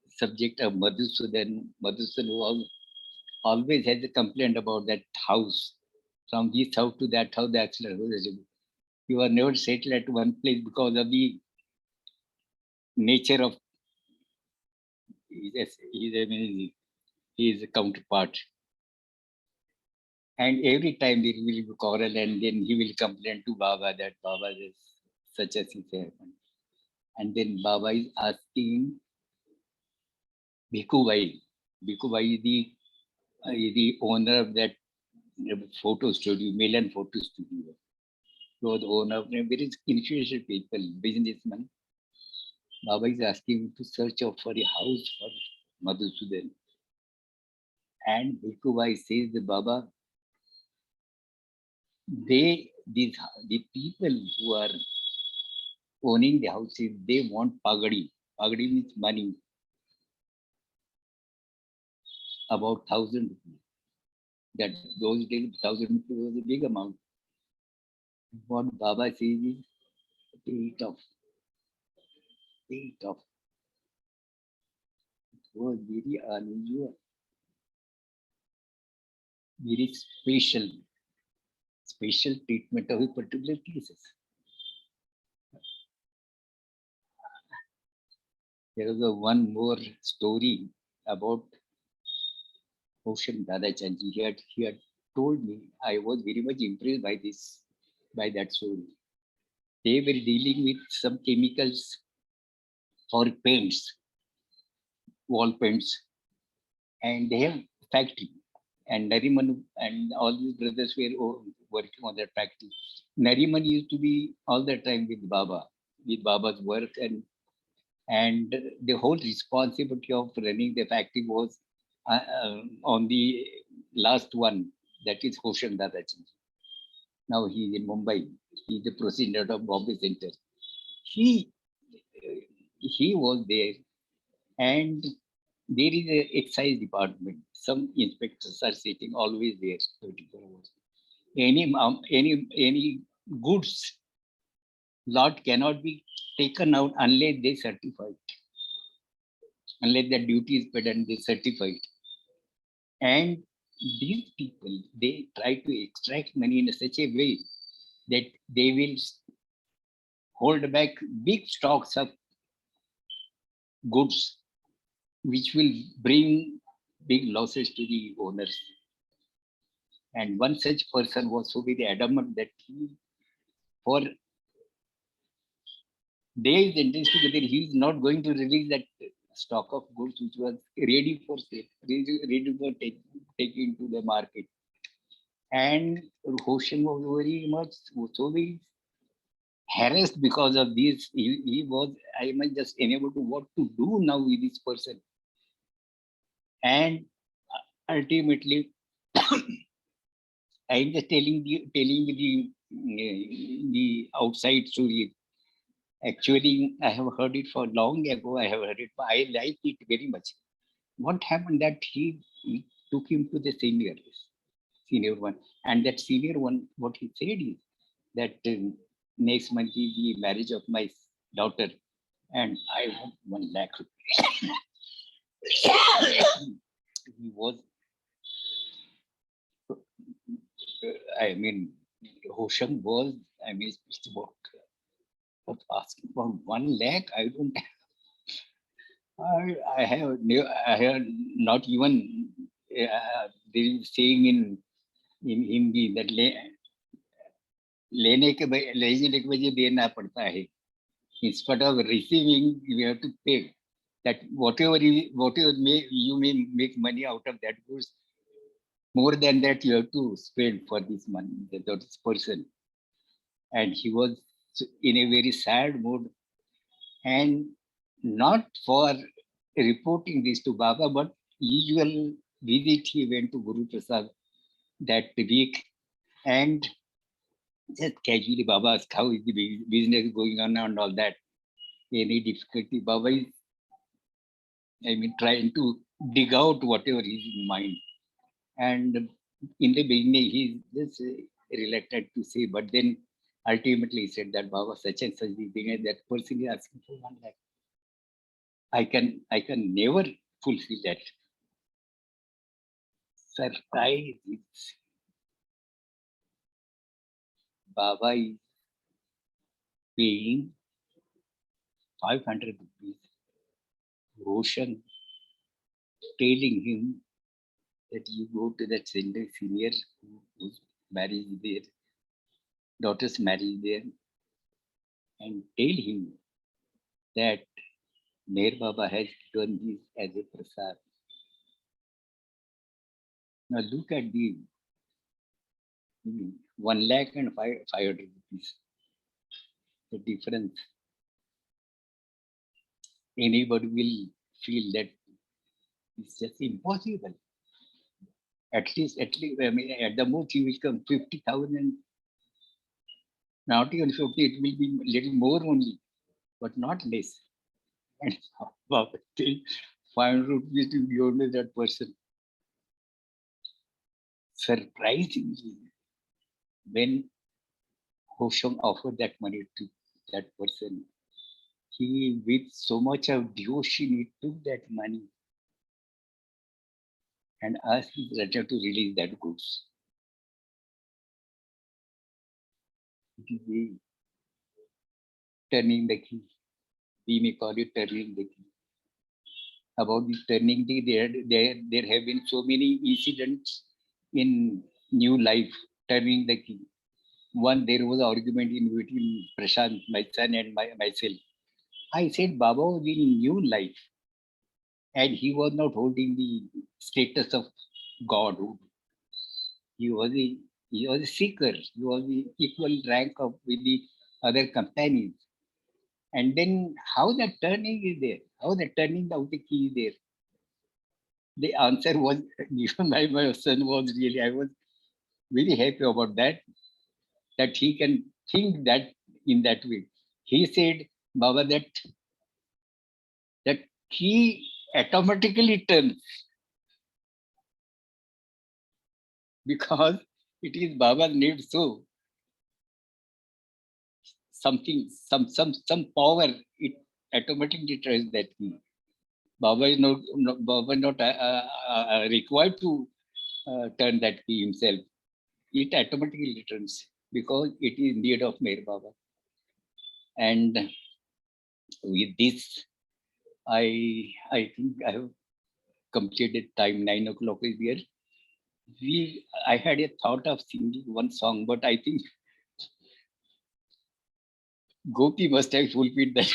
subject of Madhusudan always has a complaint about that house. From this house to that house, the accident was. You are never settled at one place because of the nature of his counterpart. And every time there will be quarrel, and then he will complain to Baba that Baba is such a thing happened. And then Baba is asking Bhikubai. Bhikubai is the owner of that photo studio, Milan photo studio. So the owner of very influential people, businessman. Baba is asking him to search out for a house for Madhusudan. And Bhikubai says that Baba, the people who are owning the houses, they want pagadi. Pagadi means money, about 1,000 rupees. That those days, 1,000 rupees was a big amount. What Baba says is, pay it off. Pay it off. It was very unusual, very special treatment of a particular cases. There was one more story about Ocean Dada Chanji. He had told me, I was very much impressed by that story. They were dealing with some chemicals for paints, wall paints, and they have factory, and Nariman and all these brothers were working on that factory. Nariman used to be all the time with Baba's work, and the whole responsibility of running the factory was on the last one, that is Hoshan Dadaji. Now he is in Mumbai. He is the president of Bombay Center. He he was there, and there is a excise department. Some inspectors are sitting always there 24 hours. Any goods lot cannot be taken out unless they certify it, unless the duty is paid and they certify it. And these people, they try to extract money in such a way that they will hold back big stocks of goods, which will bring big losses to the owners. And one such person was so very adamant that he, for days and days together, he is not going to release that stock of goods which was ready for sale, ready for taking to the market. And Hoshin was very much so very harassed because of this. He was, I am just unable to what to do now with this person. And ultimately, I am just telling the outside story. Actually, I have heard it for long ago. I have heard it. I like it very much. What happened that he took him to the senior one, and that senior one, what he said is that next month is the marriage of my daughter, and I want 1 lakh rupees. He was, I mean, Hosham was, I mean, it's about of asking for 1 lakh. I don't. I have not even. There is saying in Hindi that लेने के लेने के वजह देना पड़ता है. Instead of receiving, you have to pay. That whatever you may make money out of that goods, more than that you have to spend for this money, that person. And he was in a very sad mood, and not for reporting this to Baba, but usual visit he went to Guruprasad that week, and just casually Baba asked how is the business going on and all that. Any difficulty? Baba is, I mean, trying to dig out whatever is in mind. And in the beginning, he's just reluctant to say, but then ultimately he said that Baba such and such the thing, and that person is asking for 1 lakh. I can never fulfill that. Surprise is Baba is paying 500 rupees. Roshan telling him that you go to that senior whose marriage there, daughter's marriage there, and tell him that Meher Baba has given this as a prasad. Now look at the 1 lakh and 500 rupees. The difference. Anybody will feel that it's just impossible. At least, I mean, at the most, you will come 50,000. Not even 50, it will be little more only, but not less. And Baba say 500 rupees to give only that person. Surprisingly, when Hosham offered that money to that person, he, with so much of devotion, he took that money and asked his relative to release that goods. It is the turning the key. We may call it turning the key. About the turning the key, there have been so many incidents in new life, turning the key. One, there was an argument in between Prashant, my son, and myself. I said Baba was in new life, and he was not holding the status of godhood. He was a seeker. He was the equal rank of with the other companions. And then how the turning is there? How the turning of the key is there? The answer was given by my son was really, I was very happy about that, that he can think that in that way. He said, Baba, that key automatically turns because it is Baba's need. So something, some power, it automatically turns that key. Baba is not required to turn that key himself. It automatically returns because it is need of Meher Baba. And with this, I think I have completed time. 9 o'clock is here. I had a thought of singing one song, but I think Gopi must have fulfilled that.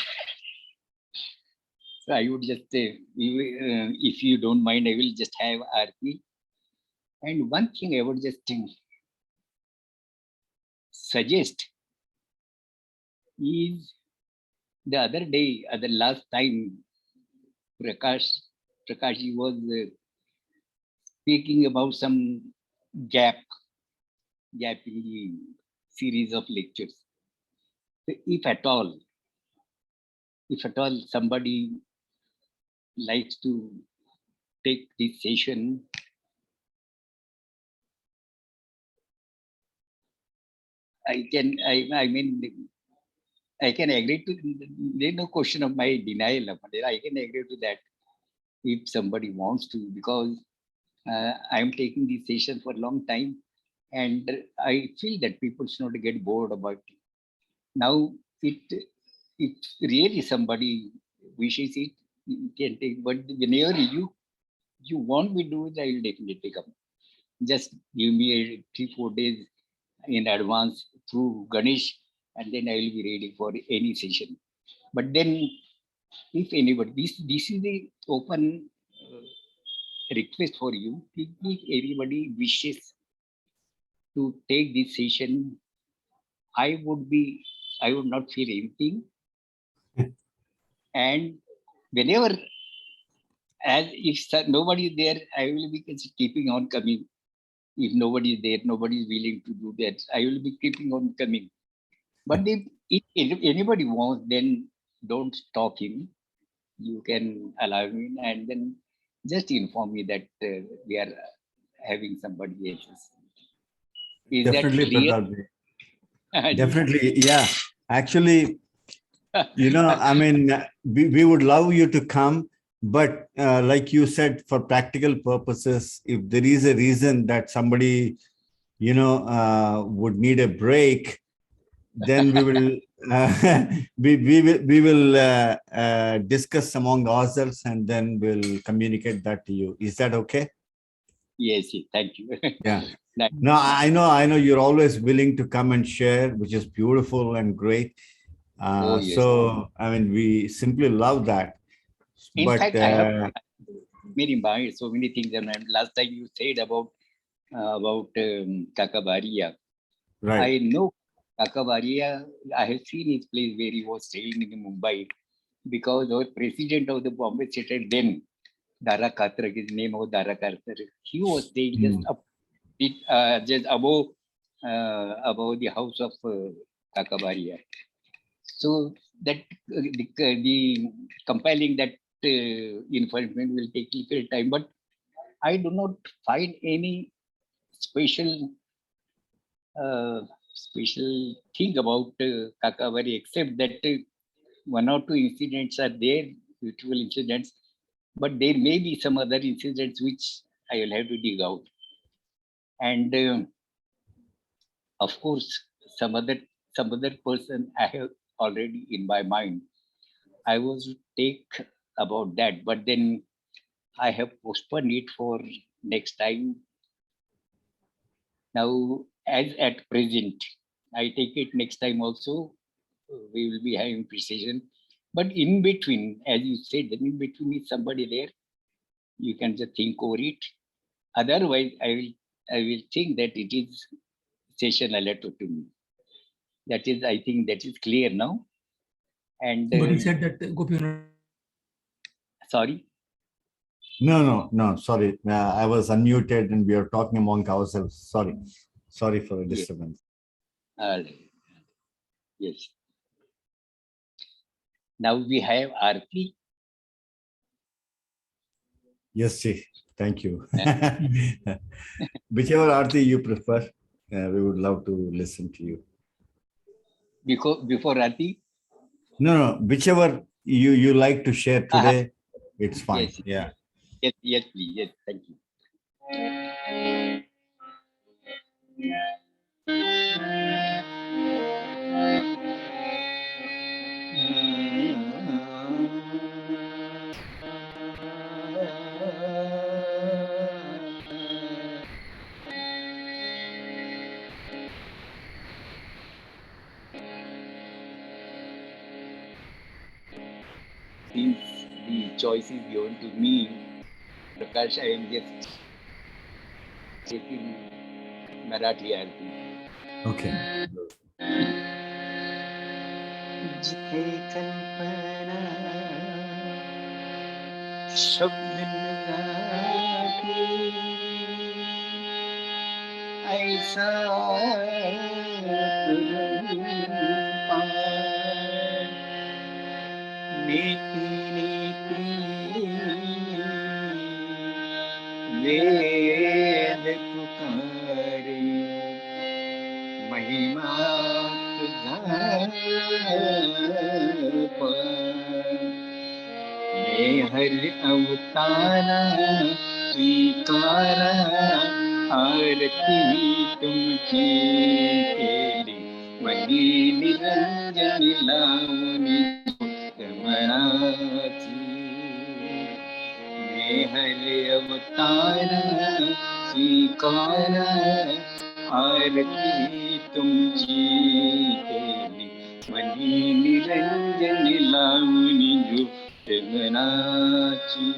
So I would just say, if you don't mind, I will just have Aarti. And one thing I would just suggest is the other day, the last time, Prakashji was speaking about some gap in the series of lectures. So if at all somebody likes to take this session, I mean, I can agree to, there's no question of my denial of it. I can agree to that if somebody wants to, because I'm taking this session for a long time and I feel that people should not get bored about it. Now, if really somebody wishes it, you can take, but whenever you want me to do it, I will definitely come. Just give me 3-4 days in advance through Ganesh, and then I will be ready for any session. But then, if anybody, this is the open request for you. If anybody wishes to take this session, I would not feel anything. And whenever, as if nobody is there, I will be keeping on coming. If nobody is there, nobody is willing to do that, I will be keeping on coming. But if anybody wants, then don't stop him. You can allow me, and then just inform me that we are having somebody else. Is that Definitely, clear? Pratap. Definitely, yeah. Actually, I mean, we would love you to come, but like you said, for practical purposes, if there is a reason that somebody, would need a break, then we will we will discuss among ourselves, and then we'll communicate that to you. Is that okay? Yes, thank you. Yeah. No, I know you're always willing to come and share, which is beautiful and great. Oh, yes. So, I mean, we simply love that. In But fact, I have many mind, so many things. And last time you said about Kakavaria. right. I know Kakavaria. I have seen his place where he was staying in Mumbai, because our president of the Bombay State then, Dara Khatrak, his name was Dara Khatrak. He was staying just above the house of Kakavaria. So that the compiling that information will take little time, but I do not find any special special thing about Kakavari, except that one or two incidents are there, beautiful incidents, but there may be some other incidents which I will have to dig out. And of course, some other person I have already in my mind. I was to take about that, but then I have postponed it for next time. Now, as at present, I take it next time also. We will be having precision. But in between, as you said, in between is somebody there. You can just think over it. Otherwise, I will think that it is session allotted to me. That is, I think that is clear now. And But you said that Gopi. sorry. No. Sorry, I was unmuted and we are talking among ourselves. Sorry for the Yes. disturbance. All right. Yes. Now we have Aarti. Yes, see. Thank you. Whichever Aarti you prefer, we would love to listen to you. Before Aarti? No. Whichever you like to share today, it's fine. Yes. Yeah. Yes, please. Yes, thank you. Since the choice is given to me, Prakash, I am just taking Marathi Aarti. Okay. जिथे कल्पना शब्द लगाती ऐसा नीति नीति वेद पुकारे महिमा तुझा मैं हर अवतारा स्वीकारा आरती तुमची केली मनी निरंजन लावणी मनाची मैं हर अवतारा स्वीकारा आरती तुमची केली मनी निरंजन लावणी मनाची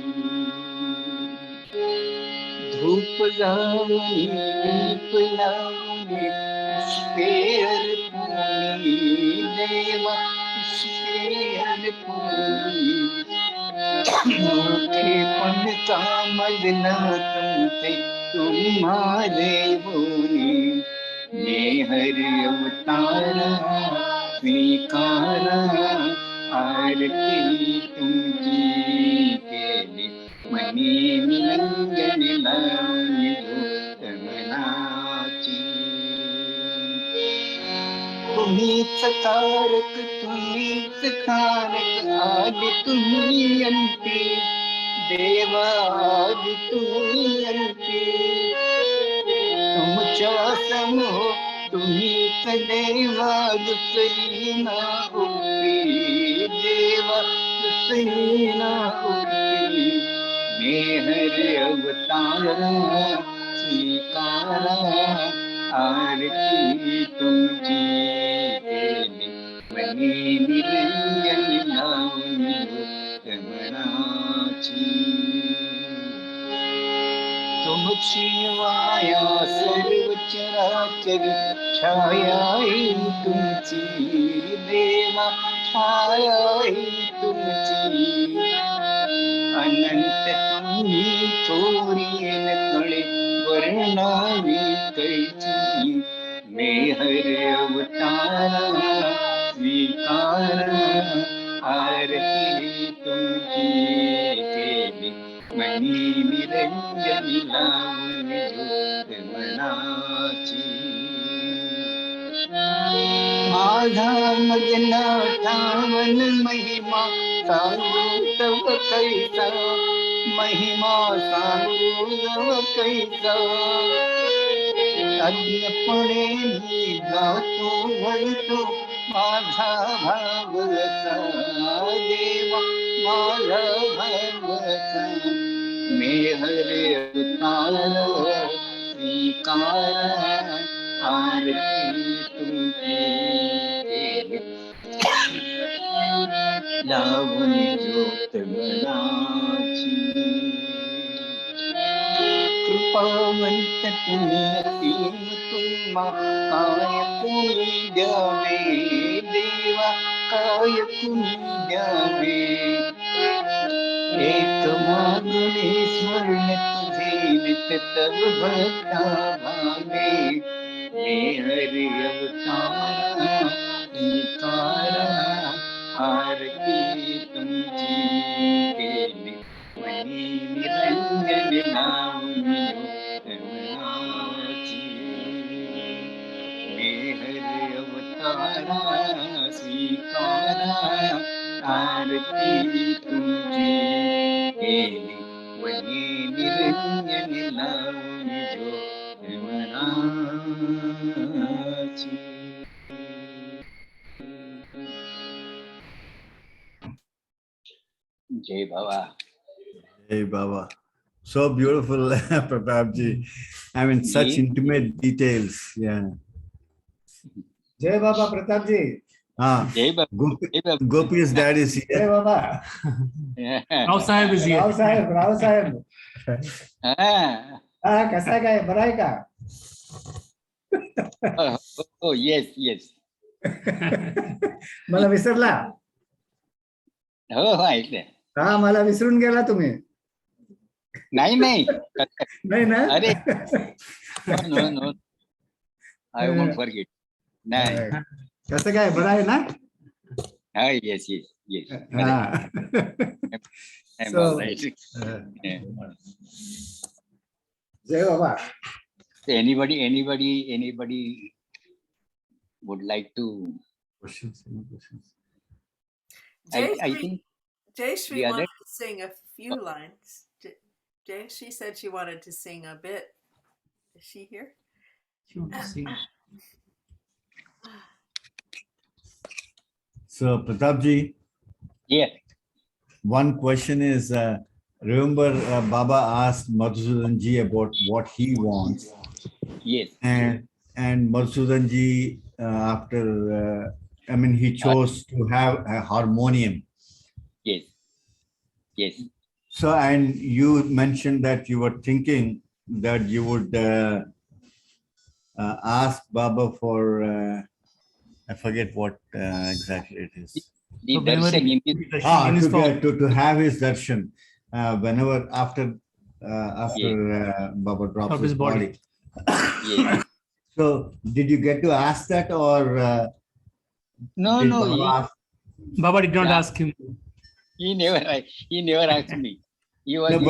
धूप लावणी दीप लावणी पुष्पे अर्पणी देवा पुष्पे अर्पणी मोठे पण कामजना तुमचे तुम्हारे बोली मैं हर अवतारा स्वीकारा आरती तुमची केली मनी निरंजन लावणी मनाची तुम्हीच तारक तुम्हीच खारक आदि तुम्ही अंती देवा आदि तुम्ही अंती तुमच्या समोर तुम्हीच देवा दुसरी ना उभी देवा दुसरी ना उभी मैं हर अवतारा स्वीकारा आरती तुमची केली मनी निरंजन लावणी मनाची तुमची माया सर्व चराचरी छायाई तुमची देवा छायाई तुमची अनंत तुम्ही चोरीन कळे वर्णावी कैची मैं हर अवतारा स्वीकारा आरती तुमची केली मनी निरंजन लावणी मनाची माझा मजना ठावन महिमा सांगू तव कैसा महिमा सांगू तव कैसा अज्ञपणे मी गातो म्हणतो माझा भागवता देवा माझा भागवता मैं हर अवतारा स्वीकारा आरती तुमची केली लावणी ज्योत मनाची कृपा कृपावंत तुम्ही असीम तुम्हा काय तुम्ही द्यावे देवा काय तुम्ही द्यावे एक मागणे स्वर्ण तुझे निततव भक्ता भावे हे हरि अवतारा निकारा आरती तुमची केली मनी निरंजन नामी कमलाची हे हरि अवतारा स्वीकारा आरती तुमची केली वनी निरंजन नामी जो कमलाची. जय बाबा. Hey Baba. So beautiful, Pratapji. I mean, such intimate details. Yeah. Jai Baba Pratap ji. Jai Baba. Gopi's dad is Jai here. Baba. Rao Sahib is here. Rao Sahib, Rao Sahib. कसा काय बरा आहे का? Oh yes, yes. मला विसरला? हो ऐकलं. हा मला विसरून गेला तुम्ही. नाही नाही नाही ना? अरे no no I won't forget. नाही कसं काय बरा आहे ना? हा येस येस येस. जय बाबा. Anybody would like to? Questions? Any questions? I think Jayashree the wanted other- to sing a few lines. Jayashree said she wanted to sing a bit. Is she here? So, Pratapji, yeah. one question is, remember Baba asked Madhusudanji about what he wants, Yes. and Madhusudanji, after, I mean, he chose to have a harmonium. Yes. Yes. So, and you mentioned that you were thinking that you would ask Baba for, I forget what exactly it is. The So whenever darshan in he- this, in his form. To have his darshan whenever after Baba drops Of his his body. body. yes. So, did you get to ask that, or No, did no, Baba ask? Baba did not Yeah. ask him. he never asked me. He was No, he-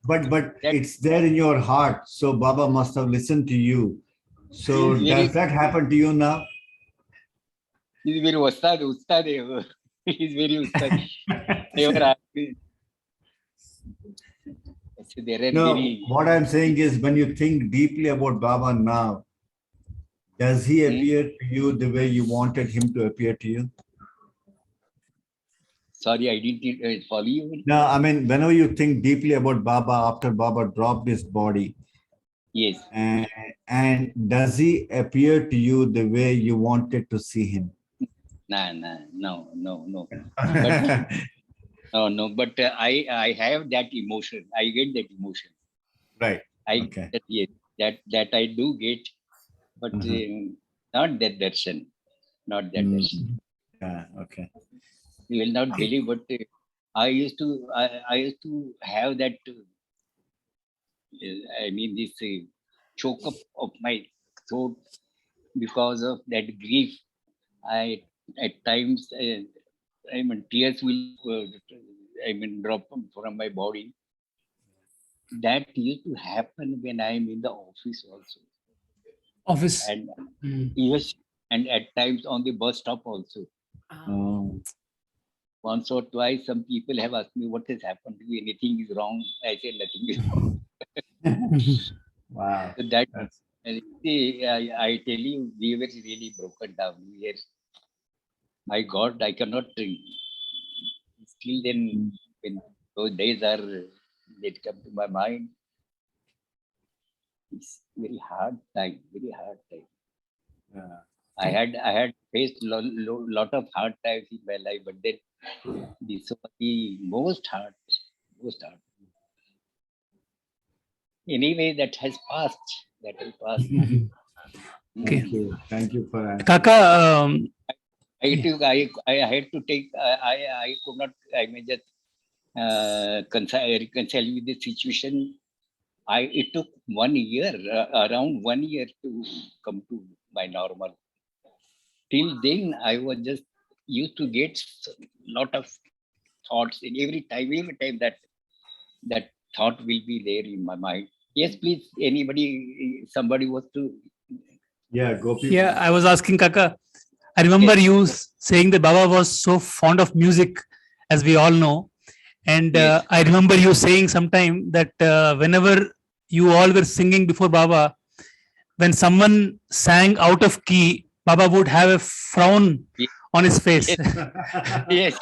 but That- it's there in your heart. So Baba must have listened to you. So He's very- does that happen to you now? he's very ustad. He's very ustad. Never asked me. So there are No, very what I'm saying is when you think deeply about Baba now, does he appear to you the way you wanted him to appear to you? sorry, I didn't follow you. No, I mean, whenever you think deeply about Baba after Baba dropped his body, Yes. and does he appear to you the way you wanted to see him? Nah, no. No. But I have that emotion. I get that emotion. Right. I Okay. yes, that I do get, but not that darshan. Not that darshan. Yeah, okay. You will not believe, but I used to have that. I mean, this choke up of my throat because of that grief. I at times, I mean, tears will, drop from my body. That used to happen when I am in the office also, Office. and Mm. yes, and at times on the bus stop also. Oh. Once or twice, some people have asked me, "What has happened to you? Anything is wrong?" I said, "Nothing is wrong." Wow. So that That's, I tell you, we were really broken down. Yes, my God, I cannot. Still, then when those days are they come to my mind, it's very hard time. Very hard time. yeah. I had faced lot of hard times in my life, but then this was the most hard. Anyway, that has passed. That has passed. Okay. Thank you for answering. Kaka, I had to take. I could not. I may just reconcile with the situation. It took 1 year, around 1 year, to come to my normal. Till then, I was just used to get lot of thoughts in every time that thought will be there in my mind. Yes, please. Somebody was to. Yeah, Gopi. yeah, I was asking Kaka. I remember Yes. you saying that Baba was so fond of music, as we all know. And Yes. I remember you saying sometime that whenever you all were singing before Baba, when someone sang out of key, Baba would have a frown Yes. on his face. Yes,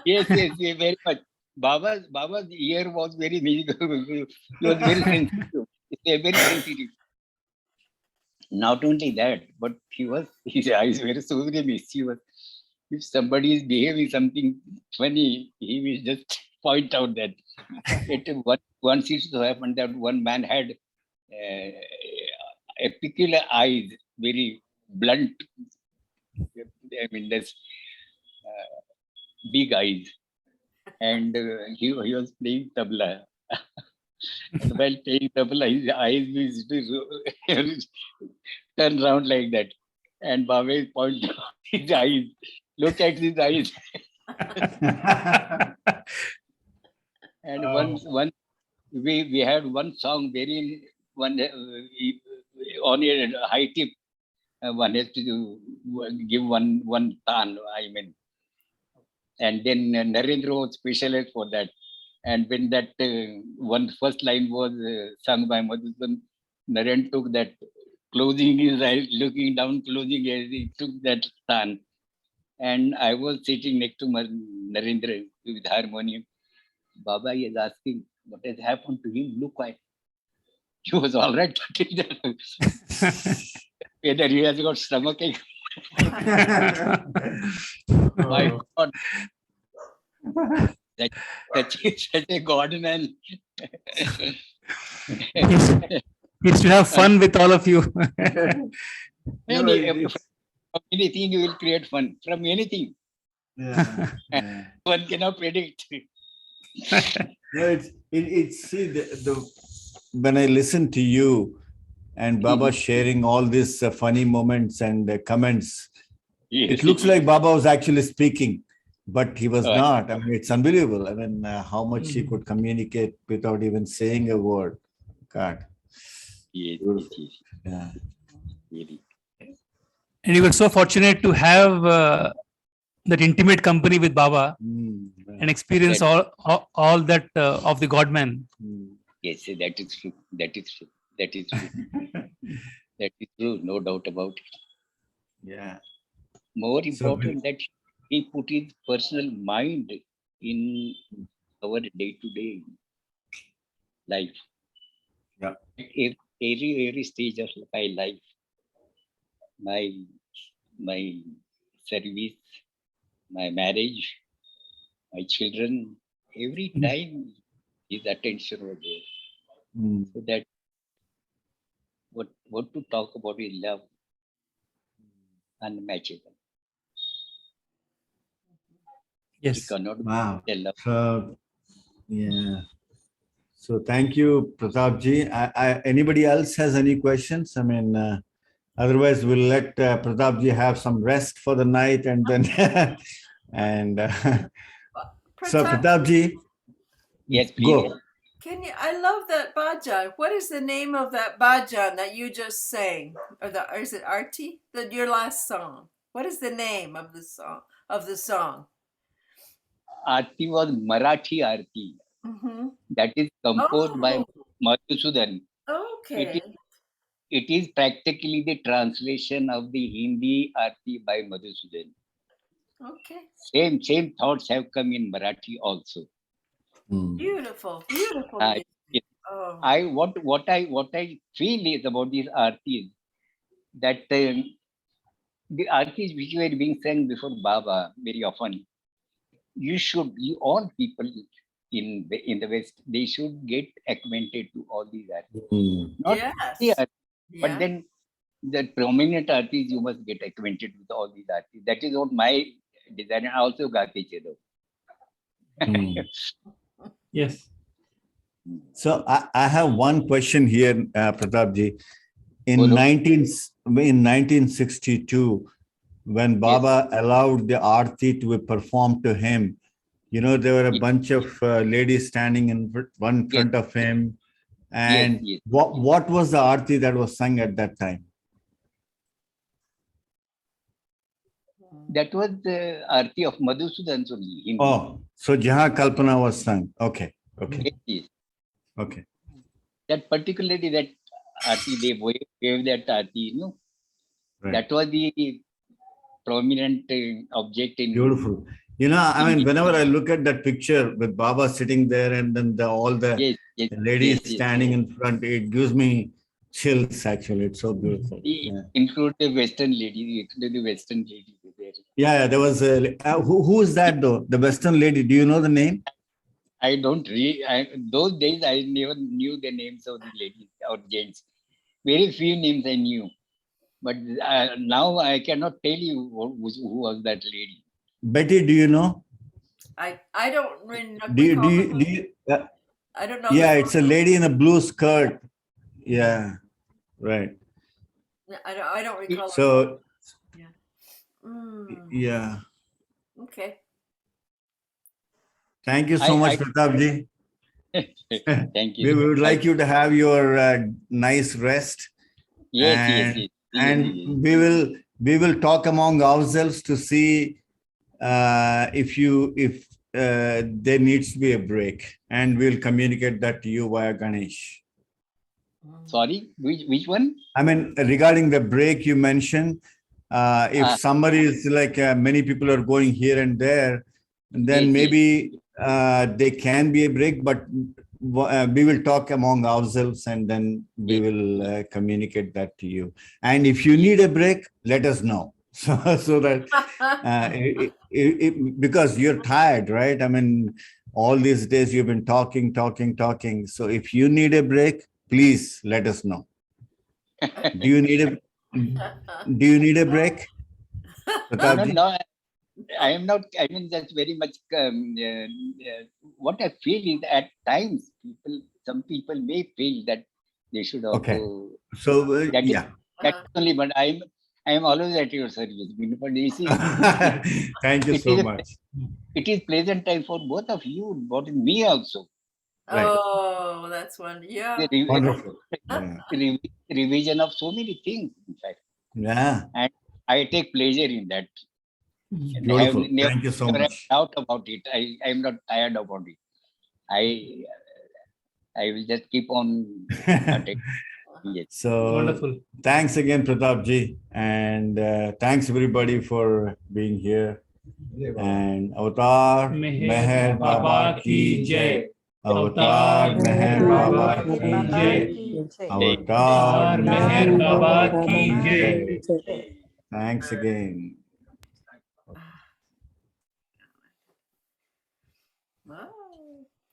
very much. Baba's ear was very musical. He was very sensitive. Very sensitive. Not only that, but his eyes were so very mischievous. If somebody is behaving something funny, he will just point out that. Once it so happened that one man had a peculiar eyes, very blunt. I mean, that's big eyes, and he was playing tabla. And while playing tabla, his eyes used to turn round like that, and Baba pointed out his eyes. Look at his eyes. And once we had one song very one on a high tip. One has to give one tan. I mean, and then Narendra was specialized for that. And when that one first line was sung by Madhusudan, Narendra took that, closing his eyes, looking down, closing his eyes, he took that tan. And I was sitting next to Narendra with harmonium. Baba is asking, what has happened to him? Look, he was all right. Whether he has got stomachache. My God. Such a God man. He should have fun with all of you. From anything you will create fun. From anything. Yeah. One cannot predict. See, when I listen to you and Baba sharing all these funny moments and comments, it looks like Baba was actually speaking, but he was not. I mean, it's unbelievable. I mean, how much he could communicate without even saying a word. God. Yes. Yeah. Really. And you were so fortunate to have that intimate company with Baba and experience all that of the God man. Yes, that is true. That is true. That is true. That is true. No doubt about it. Yeah. More important that he put his personal mind in our day-to-day life. Yeah. Every stage of my life, my service, my marriage, my children, every time his attention was there. So that what to talk about is love, unmatchable. Yes. He cannot Wow. love. Yeah. So thank you, Pratap ji. Anybody else has any questions? I mean, otherwise we'll let Pratap ji have some rest for the night and then so Pratap ji, yes, please. Go. I love that bhajan. What is the name of that bhajan that you just sang? Or is it Arti? Your last song. What is the name of the song? Aarti was Marathi Aarti. Mm-hmm. That is composed by Madhusudan. Okay. It is practically the translation of the Hindi Aarti by Madhusudan. Okay. Same thoughts have come in Marathi also. Beautiful. Beautiful. Yes. What I feel is about these Aartis, that the Aartis which were being sang before Baba very often, you all people in the West, they should get acquainted to all these artis. Hmm. Not Yes. the artis, but Yeah. then the prominent artists, you must get acquainted with all these artists. That is what my desire. I also gate chalo. Hmm. Yes. So I have one question here, Pratap ji. In Bolo. 1962, when Baba allowed the Aarti to be performed to him, you know, there were a Yes. bunch of ladies standing in one front of him. And Yes. what was the Aarti that was sung at that time? That was the arti of Madhusudan only. Hindi. Oh, so Jahan Kalpana was sung. Okay. Okay. Yes. Okay. That particularly that arti, they wave that arti, you know. Right. That was the prominent object in. Beautiful. You know, I mean, whenever I look at that picture with Baba sitting there and then all the Yes. ladies yes. standing in front, it gives me chills actually. It's so beautiful. Yeah. Include the Western lady. Include the Western lady there. Yeah, there was who is that though? The Western lady. Do you know the name? I don't read. Those days I never knew the names of the ladies or gents. Very few names I knew. But now I cannot tell you who was that lady. Betty, do you know? I don't really Do you, I don't know. yeah, it's a lady in a blue skirt. Yeah, right. I don't recall. So, Mm, yeah. okay. Thank you so much, Pratap ji. Thank you. We would like you to have your nice rest. Yes. And we will talk among ourselves to see if there needs to be a break, and we'll communicate that to you via Ganesh. Sorry, which one? I mean, regarding the break you mentioned, if somebody is like many people are going here and there, then Yes, maybe there can be a break, but we will talk among ourselves and then we will communicate that to you. And if you need a break, let us know. So that because you're tired, right? I mean, all these days you've been talking. So if you need a break, please let us know. Do you need a break? No, I am not. I mean, that's very much. What I feel is at times some people may feel that they should also. Okay. So that's only. But I am always at your service. But you see, thank you so much. It is pleasant time for both of you, both me also. Right. Oh, that's wonderful. Yeah. Wonderful. Revision of so many things, in fact. Yeah. And I take pleasure in that. Beautiful. Thank you so much. Doubt about it. I am not tired about it. I will just keep on. Yes. So Wonderful. Thanks again, Pratap ji, and thanks everybody for being here. And Avatar Meher Baba ki jai. Avatar Meher Baba ki jai. Avatar Meher Baba ki jai. Thanks again.